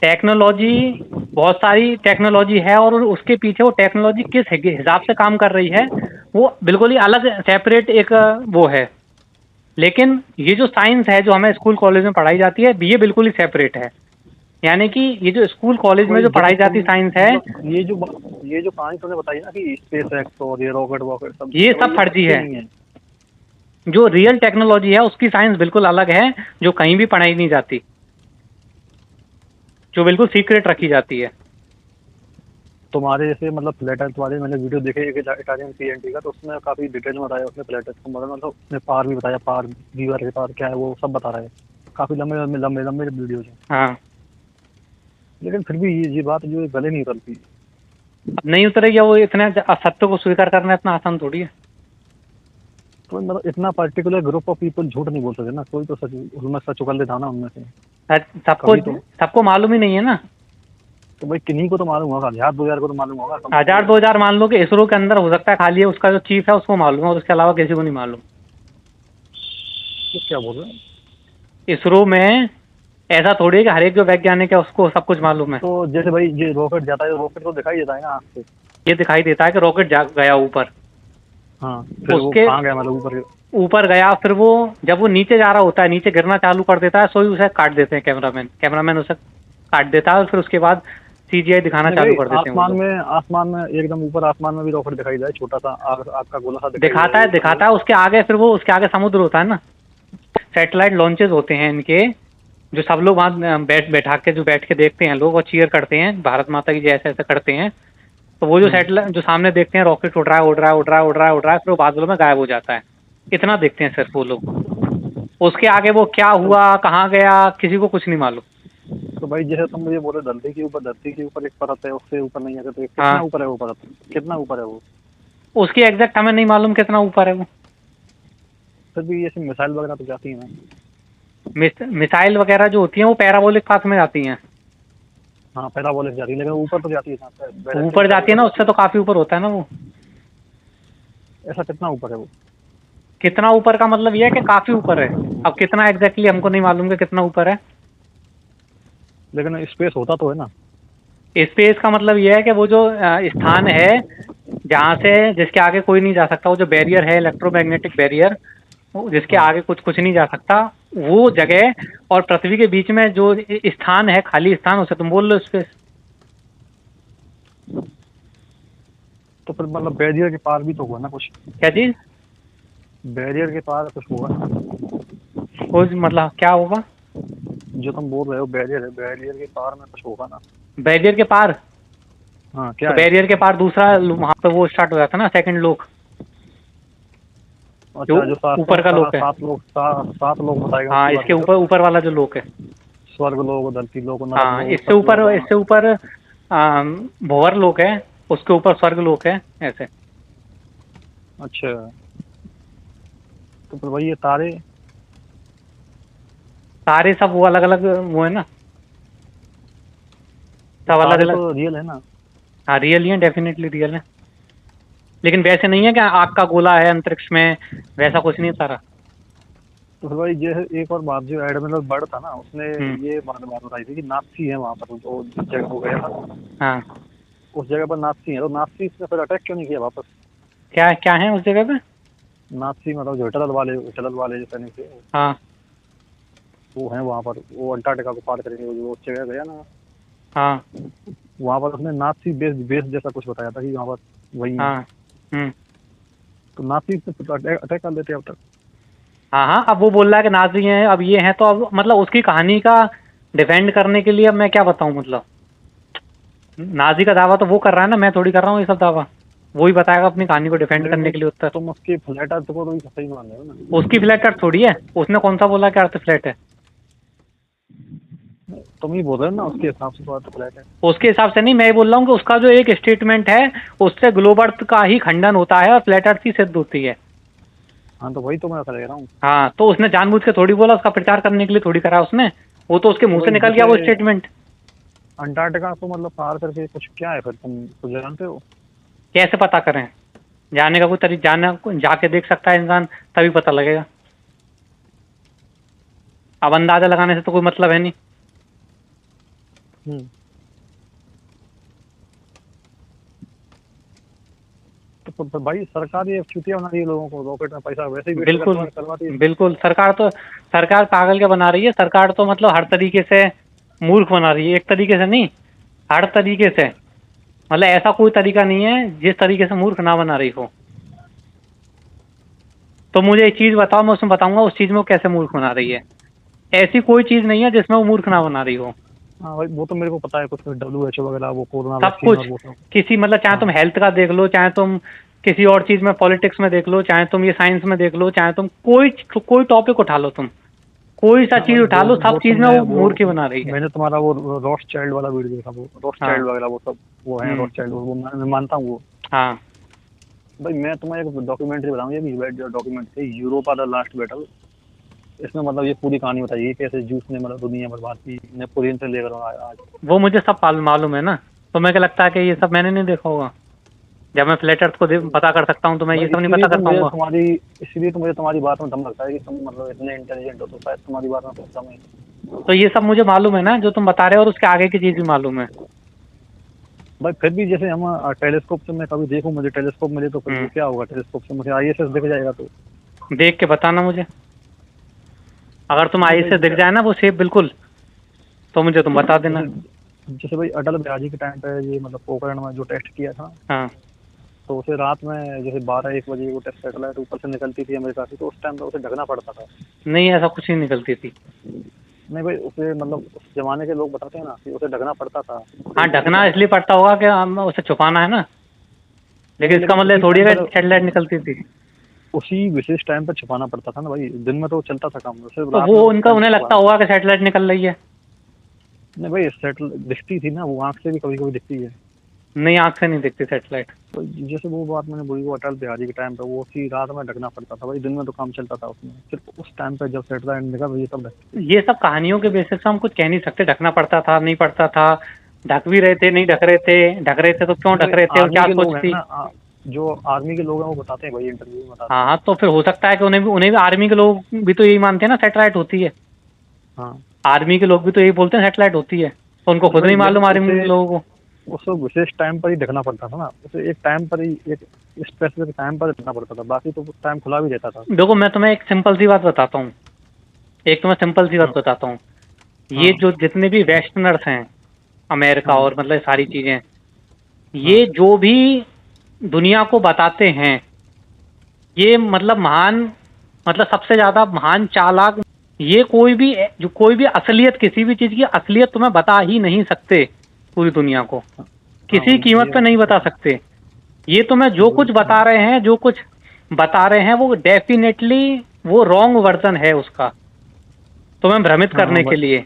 Speaker 2: टेक्नोलॉजी बहुत सारी टेक्नोलॉजी है, और उसके पीछे वो टेक्नोलॉजी किस हिसाब से काम कर रही है वो बिल्कुल ही अलग सेपरेट एक वो है। लेकिन ये जो साइंस है जो हमें स्कूल कॉलेज में पढ़ाई जाती है, ये बिल्कुल ही सेपरेट है। यानी कि ये जो स्कूल कॉलेज में
Speaker 1: कोई
Speaker 2: जो
Speaker 1: जैसे
Speaker 2: पढ़ाई जाती
Speaker 1: तुम
Speaker 2: साइंस है,
Speaker 1: मतलब ये जो कहानी तुमने बताई ना कि स्पेस एक्स और ये रॉकेट वॉकेट सब,
Speaker 2: ये
Speaker 1: तो
Speaker 2: सब
Speaker 1: ये
Speaker 2: फर्जी
Speaker 1: सच्ची
Speaker 2: है।
Speaker 1: नहीं है?
Speaker 2: जो रियल टेक्नोलॉजी है उसकी साइंस बिल्कुल अलग है, जो कहीं भी पढ़ाई नहीं जाती, जो बिल्कुल सीक्रेट रखी जाती है।
Speaker 1: तुम्हारे जैसे मतलब फ्लैट अर्थ वाले मैंने वीडियो देखे एक इटालियन पीएनटी का, तो उसमें काफी डिटेल में बताया उसने फ्लैट अर्थ को, मतलब उसने पार भी बताया, पार वीवर के पार क्या है वो सब बता रहा है। काफी लंबे लंबे लंबे लंबे वीडियो है।
Speaker 2: हाँ,
Speaker 1: लेकिन फिर भी ये बात जो है गले नहीं उतरती।
Speaker 2: अब नहीं उतरेगी वो, इतने सत्य को स्वीकार करना इतना आसान थोड़ी है।
Speaker 1: तो मतलब इतना पर्टिकुलर ग्रुप ऑफ पीपल झूठ नहीं बोल सकते ना, कोई तो सच उसमें सच उगल देता ना उनमें से
Speaker 2: सबको
Speaker 1: कभी तो।
Speaker 2: सबको मालूम ही नहीं है ना।
Speaker 1: तो भाई किन्हीं को तो मालूम होगा, 1000-2000 को तो मालूम होगा, कम से
Speaker 2: 1000-2000 मान लो कि इसरो के अंदर हो सकता है, खाली है उसका जो चीफ है उसको मालूम है, और उसके अलावा किसी को नहीं मालूम।
Speaker 1: कम। क्या बोल रहे हैं?
Speaker 2: इसरो में ऐसा थोड़ी है कि हर एक जो वैज्ञानिक है उसको सब कुछ मालूम है।
Speaker 1: तो जैसे भाई ये रॉकेट जाता है, रॉकेट तो दिखाई देता है ना आँख से।
Speaker 2: ये दिखाई देता है कि रॉकेट जा गया ऊपर,
Speaker 1: हाँ, फिर वो
Speaker 2: उसके
Speaker 1: कहाँ गया मतलब ऊपर?
Speaker 2: ऊपर गया, फिर वो जब वो नीचे जा रहा होता है, नीचे गिरना चालू कर देता है, सोई उसे काट देते हैं कैमरामैन उसे काट देता है, और फिर उसके बाद सीजीआई दिखाना
Speaker 1: नहीं
Speaker 2: चालू
Speaker 1: भाई,
Speaker 2: कर देते हैं वो लोग।
Speaker 1: आसमान में एकदम ऊपर आसमान में भी रॉकेट दिखाई देता है, छोटा सा आग आग का गोला सा दिखाई देता
Speaker 2: दिखाता
Speaker 1: है
Speaker 2: है
Speaker 1: ऊपर वो।
Speaker 2: दिखाता है उसके आगे, फिर वो उसके आगे समुद्र होता है ना। सैटेलाइट लॉन्चेस होते हैं इनके, जो सब लोग वहाँ बैठ के देखते हैं लोग, और चीयर करते हैं भारत माता की, जैसे ऐसे करते हैं। तो वो जो सैटेलाइट जो सामने देखते हैं, रॉकेट उड़ रहा है उड़ रहा है उड़ रहा है उड़ रहा है उड़ रहा है, फिर वो बादलों में गायब हो जाता है। इतना देखते हैं सिर्फ वो लोग, उसके आगे वो क्या
Speaker 1: तो
Speaker 2: हुआ कहाँ गया किसी को कुछ नहीं मालूम।
Speaker 1: तो भाई जैसे तुम मुझे बोले धरती के ऊपर एक परत है, उससे ऊपर नहीं है, तो कितना
Speaker 2: हाँ,
Speaker 1: ऊपर है वो परत? कितना ऊपर है वो?
Speaker 2: उसकी एग्जैक्ट हमें नहीं मालूम कितना ऊपर है वो।
Speaker 1: फिर भी ऐसी मिसाइल वगैरह तो जाती है ना?
Speaker 2: मिसाइल वगैरह जो होती हैं वो पैराबोलिक पाथ में जाती हैं।
Speaker 1: हाँ, पैराबोलिक जाती है, लेकिन ऊपर तो जाती है ना, डायरेक्टली
Speaker 2: ऊपर
Speaker 1: मिसाइल
Speaker 2: जाती है
Speaker 1: ऊपर
Speaker 2: ना,
Speaker 1: जाती
Speaker 2: उससे तो काफी ऊपर होता है ना वो।
Speaker 1: है। ऐसा कितना ऊपर है वो?
Speaker 2: कितना ऊपर का मतलब ये है कि काफी ऊपर है। अब कितना एग्जैक्टली हमको नहीं मालूम कि कितना ऊपर है।
Speaker 1: लेकिन स्पेस होता तो है ना?
Speaker 2: स्पेस का मतलब ये है कि वो जो स्थान है जहाँ से जिसके आगे कोई नहीं जा सकता, वो जो बैरियर है इलेक्ट्रोमैग्नेटिक बैरियर, जिसके
Speaker 1: हाँ।
Speaker 2: आगे कुछ कुछ नहीं जा सकता, वो जगह और पृथ्वी के बीच में जो स्थान है, खाली स्थान, उसे तुम बोल लो स्पेस।
Speaker 1: तो फिर मतलब बैरियर के पार भी तो होगा ना कुछ?
Speaker 2: क्या चीज?
Speaker 1: बैरियर के पार कुछ होगा ना?
Speaker 2: कुछ मतलब क्या होगा?
Speaker 1: जो तुम बोल रहे हो बैरियर है, बैरियर के पार में कुछ होगा ना?
Speaker 2: बैरियर के पार?
Speaker 1: हाँ, क्या
Speaker 2: तो
Speaker 1: है?
Speaker 2: बैरियर के पार दूसरा वहां पे वो स्टार्ट हो जाता है ना, सेकंड लोक, जो
Speaker 1: अच्छा, जो सात
Speaker 2: ऊपर का लोक है।
Speaker 1: सात लोग बताएगा
Speaker 2: हाँ,
Speaker 1: उसकी बात
Speaker 2: इसके
Speaker 1: कर रहे
Speaker 2: ऊपर ऊपर वाला जो लोक है।
Speaker 1: हो? स्वर्ग लोग, धरती लोग, नरक
Speaker 2: हाँ,
Speaker 1: लोग, सत्य लोग, हाँ।
Speaker 2: इससे ऊपर भंवर लोक है, उसके ऊपर स्वर्ग लोक है, ऐसे।
Speaker 1: अच्छा, तो फिर वही ये तारे।
Speaker 2: सारे सब वो अलग अलग वो है ना, सब अलग
Speaker 1: तारे
Speaker 2: अलग।
Speaker 1: तो रियल है ना?
Speaker 2: हाँ, रियल ही है, डेफिनेटली रियल है। लेकिन वैसे नहीं है कि आग का गोला है अंतरिक्ष में, वैसा कुछ नहीं है सारा।
Speaker 1: तो फिर भाई ये एक और बात, जो एडमिरल बर्ड था ना, उसने
Speaker 2: हम्म।
Speaker 1: ये बात बताई थी कि नाथसी है वहाँ पर, जो जिस जगह हो गया था
Speaker 2: हाँ,
Speaker 1: उस जगह पर नाथसी है, तो नाथसी इसने फिर अटैक क्यों नहीं किया वापस?
Speaker 2: क्या क्या है उस जगह पे?
Speaker 1: नाथसी मतलब जो हिटलर वाले जो सैनिक थे,
Speaker 2: हाँ
Speaker 1: वो हैं वहाँ पर, वो अंटार्कटिका को पार करेंगे, वो उस जगह गया ना,
Speaker 2: हाँ
Speaker 1: वहाँ पर उसने नाथसी बेस बेस जैसा कुछ बताया था कि वहाँ पर वही है।
Speaker 2: हाँ। हम्म।
Speaker 1: तो नाथसी पे अटैक कर लेते अब तक।
Speaker 2: हाँ हाँ, अब वो बोल रहा है कि नाजी हैं, अब ये हैं, तो अब मतलब उसकी कहानी का डिफेंड करने के लिए अब मैं क्या बताऊं, मतलब नाजी का दावा तो वो कर रहा है ना, मैं थोड़ी कर रहा हूँ ये सब दावा। वो ही बताएगा अपनी कहानी को डिफेंड करने के लिए उत्तर।
Speaker 1: तुम उसके फ्लैट अर्थ को तो सही मान रहे हो ना?
Speaker 2: उसकी फ्लैट अर्थ थोड़ी है, उसने कौन सा बोला कि अर्थ फ्लैट है?
Speaker 1: तुम ही बोल रहे हो ना, उसके हिसाब से तो फ्लैट है।
Speaker 2: उसके हिसाब से नहीं, मैं ये बोल रहा हूँ कि उसका जो एक स्टेटमेंट है उससे ग्लोब अर्थ का ही खंडन होता है और फ्लैट अर्थ ही सिद्ध होती है।
Speaker 1: हाँ तो वही तो मैं कह रहा हूँ।
Speaker 2: हाँ, तो उसने जानबूझ के थोड़ी बोला, उसका प्रचार करने के लिए थोड़ी करा उसने, वो तो उसके
Speaker 1: तो
Speaker 2: मुंह से
Speaker 1: भाई
Speaker 2: निकल गया वो
Speaker 1: जैसे
Speaker 2: स्टेटमेंट।
Speaker 1: अंटार्कटिका को मतलब पार करके कुछ क्या है फिर, तुम कुछ जानते हो?
Speaker 2: कैसे पता करें? जाने का कोई तरीका, जाना जाके देख सकता है इंसान, तभी पता लगेगा। अब अंदाजा लगाने से तो कोई मतलब है नहीं।
Speaker 1: हम्म। तो भाई सरकार ये चुतिया बना रही है लोगों को, रॉकेट में पैसा वैसे ही वेस्ट
Speaker 2: बिल्कुल
Speaker 1: करवाती है।
Speaker 2: बिल्कुल, सरकार पागल क्या बना रही है, सरकार तो मतलब हर तरीके से मूर्ख बना रही है, एक तरीके से नहीं, हर तरीके से। मतलब ऐसा कोई तरीका नहीं है जिस तरीके से मूर्ख ना बना रही हो। तो मुझे एक चीज बताओ, मैं उसमें बताऊंगा उस चीज में वो कैसे मूर्ख बना रही है। ऐसी कोई चीज नहीं है जिसमें वो मूर्ख ना बना रही हो।
Speaker 1: हाँ भाई वो तो मेरे को पता है, कुछ WHO वगैरह, वो कोरोना
Speaker 2: सब
Speaker 1: वैक्सीन
Speaker 2: कुछ,
Speaker 1: और वो सब।
Speaker 2: किसी मतलब चाहे
Speaker 1: हाँ
Speaker 2: तुम हेल्थ का देख लो, चाहे तुम किसी और चीज में पॉलिटिक्स में देख लो, चाहे तुम ये साइंस में देख लो, चाहे तुम कोई कोई टॉपिक उठा लो, तुम कोई सा
Speaker 1: हाँ
Speaker 2: चीज
Speaker 1: भाई
Speaker 2: उठा लो, सब
Speaker 1: वो
Speaker 2: चीज में
Speaker 1: तुमने
Speaker 2: वो
Speaker 1: वो
Speaker 2: मूर्ख ही बना रही है।
Speaker 1: मैंने तुम्हारा वो रॉस चाइल्ड वाला वीडियो देखा, वो रॉस
Speaker 2: हाँ।
Speaker 1: चाइल्ड वगैरह वो सब, वो है रॉस चाइल्ड, वो मैं मानता हूँ वो।
Speaker 2: हाँ।
Speaker 1: भाई मैं तुम्हें एक डॉक्यूमेंट्री बताऊँ, ये भी documentary, Europa the last battle. इसमें मतलब ये पूरी कहानी बताई है कैसे जूस ने मतलब दुनिया बर्बाद की, नेपोलियन से लेकर आज।
Speaker 2: वो मुझे सब मालूम है ना, तो मैं क्या लगता है कि ये सब मैंने नहीं देखा होगा? जब मैं फ्लैट अर्थ को पता कर सकता हूँ तो मैं ये
Speaker 1: भाई
Speaker 2: सब नहीं पता कर पाऊंगा?
Speaker 1: इसीलिए तो मुझे तुम्हारी बात में दम लगता है कि तुम मतलब इतने इंटेलिजेंट हो, तो शायद तुम्हारी बात में कुछ दम है।
Speaker 2: तो ये सब मुझे मालूम है ना जो तुम बता रहे हो, और उसके आगे की चीज भी मालूम है।
Speaker 1: भाई फिर भी जैसे हम टेलीस्कोप से मैं कभी देखूं, मुझे टेलीस्कोप मिले तो फिर वो क्या होगा, टेलीस्कोप से मुझे ISS दिख जाएगा तो।
Speaker 2: देख के बताना मुझे, अगर तुम
Speaker 1: नहीं
Speaker 2: आई
Speaker 1: भाई
Speaker 2: से दिख जाए ना वो शेप बिल्कुल, तो मुझे तुम बता देना।
Speaker 1: जैसे जैसे भाई अटल बिहारी के टाइम पे ये मतलब पोखरण में जो टेस्ट किया था,
Speaker 2: हाँ।
Speaker 1: तो उसे रात में जैसे 12-1 बजे वो टेस्ट सैटेलाइट ऊपर से निकलती थी अमेरिका से, तो उस टाइम पे उसे ढकना पड़ता था।
Speaker 2: नहीं, ऐसा कुछ नहीं निकलती थी।
Speaker 1: नहीं भाई उसे मतलब उस जमाने के लोग बताते हैं ना कि उसे ढकना पड़ता था।
Speaker 2: हाँ, ढकना इसलिए पड़ता होगा कि हम उसे छुपाना है ना,
Speaker 1: नहीं
Speaker 2: लेकिन
Speaker 1: भाई
Speaker 2: इसका
Speaker 1: लेकिन
Speaker 2: मतलब
Speaker 1: उसी
Speaker 2: थोड़ी
Speaker 1: टाइम
Speaker 2: है
Speaker 1: पर,
Speaker 2: सैटेलाइट निकलती थी।
Speaker 1: उसी विशेष टाइम पर छुपाना पड़ता था ना भाई, दिन में तो चलता था काम, सिर्फ
Speaker 2: तो
Speaker 1: रात
Speaker 2: वो
Speaker 1: में उस
Speaker 2: उनका
Speaker 1: टाइम पे
Speaker 2: उन्हें लगता
Speaker 1: छुपाना।
Speaker 2: होगा कि सैटेलाइट निकल रही है।
Speaker 1: नहीं भाई सेटल दिखती थी ना, वो आँख से भी कभी कभी दिखती है।
Speaker 2: नहीं, आँख से नहीं दिखती सैटेलाइट।
Speaker 1: तो जैसे वो बात मैंने बोली, वो अटल बिहारी के टाइम पे वो उसी रात में ढकना पड़ता था भाई, दिन में तो काम चलता था उसमें, सिर्फ उस टाइम पे जब सेटेलाइट निकल रही है तब ढकती
Speaker 2: ये सब कहानियों के बेसिस पे हम कुछ कह नहीं सकते, ढकना पड़ता था नहीं पड़ता था, ढक भी रहे थे नहीं ढक रहे थे, ढक रहे थे तो क्यों
Speaker 1: नहीं
Speaker 2: ढक
Speaker 1: भाई
Speaker 2: रहे थे और
Speaker 1: आर्मी
Speaker 2: क्या
Speaker 1: के
Speaker 2: सोच
Speaker 1: लोग हैं
Speaker 2: थी।
Speaker 1: ना, जो आर्मी के लोग हैं वो बताते हैं भाई, इंटरव्यू में बताते
Speaker 2: हाँ
Speaker 1: हैं।
Speaker 2: हाँ, तो फिर हो सकता है कि उन्हें भी आर्मी के लोग भी तो यही मानते हैं ना सैटेलाइट होती है।
Speaker 1: हाँ
Speaker 2: आर्मी के लोग भी तो यही बोलते हैं सैटेलाइट होती है, तो उनको
Speaker 1: तो
Speaker 2: खुद
Speaker 1: भाई
Speaker 2: नहीं
Speaker 1: लेकिन
Speaker 2: मालूम आर्मी
Speaker 1: उसे
Speaker 2: के लोगों को।
Speaker 1: उस विशेष टाइम पर ही ढकना पड़ता था ना, उसे एक टाइम पर ही, एक स्पेसिफिक टाइम पर ढकना पड़ता था, बाकी तो टाइम खुला भी रहता था।
Speaker 2: देखो, मैं तुम्हें एक सिंपल सी बात बताता हूँ, एक तुम्हें सिंपल सी बात
Speaker 1: हाँ
Speaker 2: बताता हूँ। ये
Speaker 1: हाँ
Speaker 2: जो जितने भी वेस्टर्नर्स हैं, अमेरिका
Speaker 1: हाँ
Speaker 2: और मतलब ये सारी चीजें,
Speaker 1: हाँ
Speaker 2: ये जो भी दुनिया को बताते हैं, ये मतलब महान, मतलब सबसे ज्यादा महान चालाक, ये कोई भी असलियत, किसी भी चीज की असलियत तुम्हें बता ही नहीं सकते पूरी दुनिया को,
Speaker 1: हाँ
Speaker 2: किसी
Speaker 1: भाई
Speaker 2: कीमत
Speaker 1: ये
Speaker 2: पे
Speaker 1: बात
Speaker 2: नहीं
Speaker 1: तो
Speaker 2: बता
Speaker 1: सही
Speaker 2: सकते। ये तुम्हें जो
Speaker 1: है।
Speaker 2: कुछ बता रहे हैं, जो कुछ बता रहे हैं, वो डेफिनेटली वो रॉन्ग वर्जन है उसका, तुम्हें भ्रमित
Speaker 1: हाँ हाँ
Speaker 2: करने
Speaker 1: भाई।
Speaker 2: के लिए।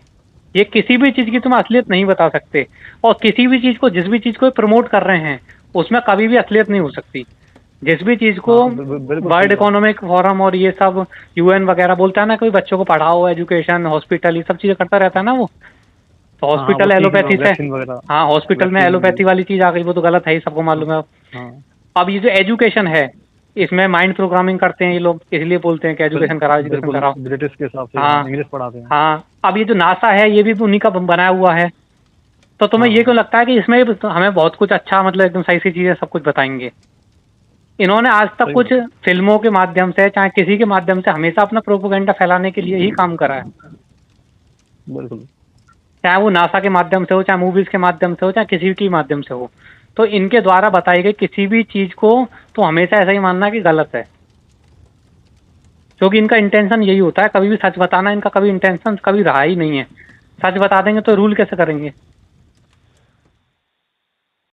Speaker 2: ये किसी भी चीज की तुम असलियत नहीं बता सकते, और किसी भी चीज को, जिस भी चीज को प्रमोट कर रहे हैं, उसमें कभी भी असलियत नहीं हो सकती। जिस भी चीज को
Speaker 1: हाँ बिल्कुल
Speaker 2: वर्ल्ड
Speaker 1: सही बात है।
Speaker 2: इकोनॉमिक फोरम और ये सब UN वगैरह बोलता है ना, कोई बच्चों को पढ़ाओ, एजुकेशन, हॉस्पिटल, ये सब चीजें करता रहता है ना वो, तो
Speaker 1: हाँ हाँ वो
Speaker 2: हॉस्पिटल
Speaker 1: टीके
Speaker 2: एलोपैथी से,
Speaker 1: वैक्सीन वगैरह।
Speaker 2: हाँ हॉस्पिटल में
Speaker 1: वैक्सीन।
Speaker 2: एलोपैथी वाली चीज आ गई, वो तो गलत है ही, सबको
Speaker 1: हाँ
Speaker 2: मालूम है।
Speaker 1: हाँ
Speaker 2: अब ये जो एजुकेशन है, इसमें माइंड प्रोग्रामिंग करते हैं ये लोग, इसलिए बोलते हैं कि एजुकेशन कराओ, एजुकेशन
Speaker 1: बिल्कुल
Speaker 2: कराओ।
Speaker 1: ब्रिटिश के हिसाब से, हाँ
Speaker 2: हाँ।
Speaker 1: इंग्लिश पढ़ाते हैं।
Speaker 2: हाँ, अब ये जो नासा है ये भी उन्हीं का बनाया हुआ है, तो
Speaker 1: हाँ
Speaker 2: तुम्हें ये
Speaker 1: हाँ
Speaker 2: क्यों लगता है कि इसमें भी हमें बहुत कुछ अच्छा, मतलब एकदम सही सी चीजें सब कुछ बताएंगे? इन्होंने आज तक
Speaker 1: सही
Speaker 2: कुछ
Speaker 1: बात है।
Speaker 2: फिल्मों के माध्यम से, चाहे किसी के माध्यम से, हमेशा अपना प्रोपोगंडा फैलाने के लिए ही काम करा है।
Speaker 1: बिल्कुल।
Speaker 2: चाहे वो नासा के माध्यम से हो, चाहे मूवीज के माध्यम से हो, चाहे किसी के माध्यम से हो, तो इनके द्वारा बताई गई किसी भी चीज को तो हमेशा ऐसा ही मानना कि गलत है, क्योंकि इनका इंटेंशन यही होता है, कभी भी सच बताना इनका कभी इंटेंशन कभी रहा ही नहीं है। सच बता देंगे तो रूल कैसे करेंगे?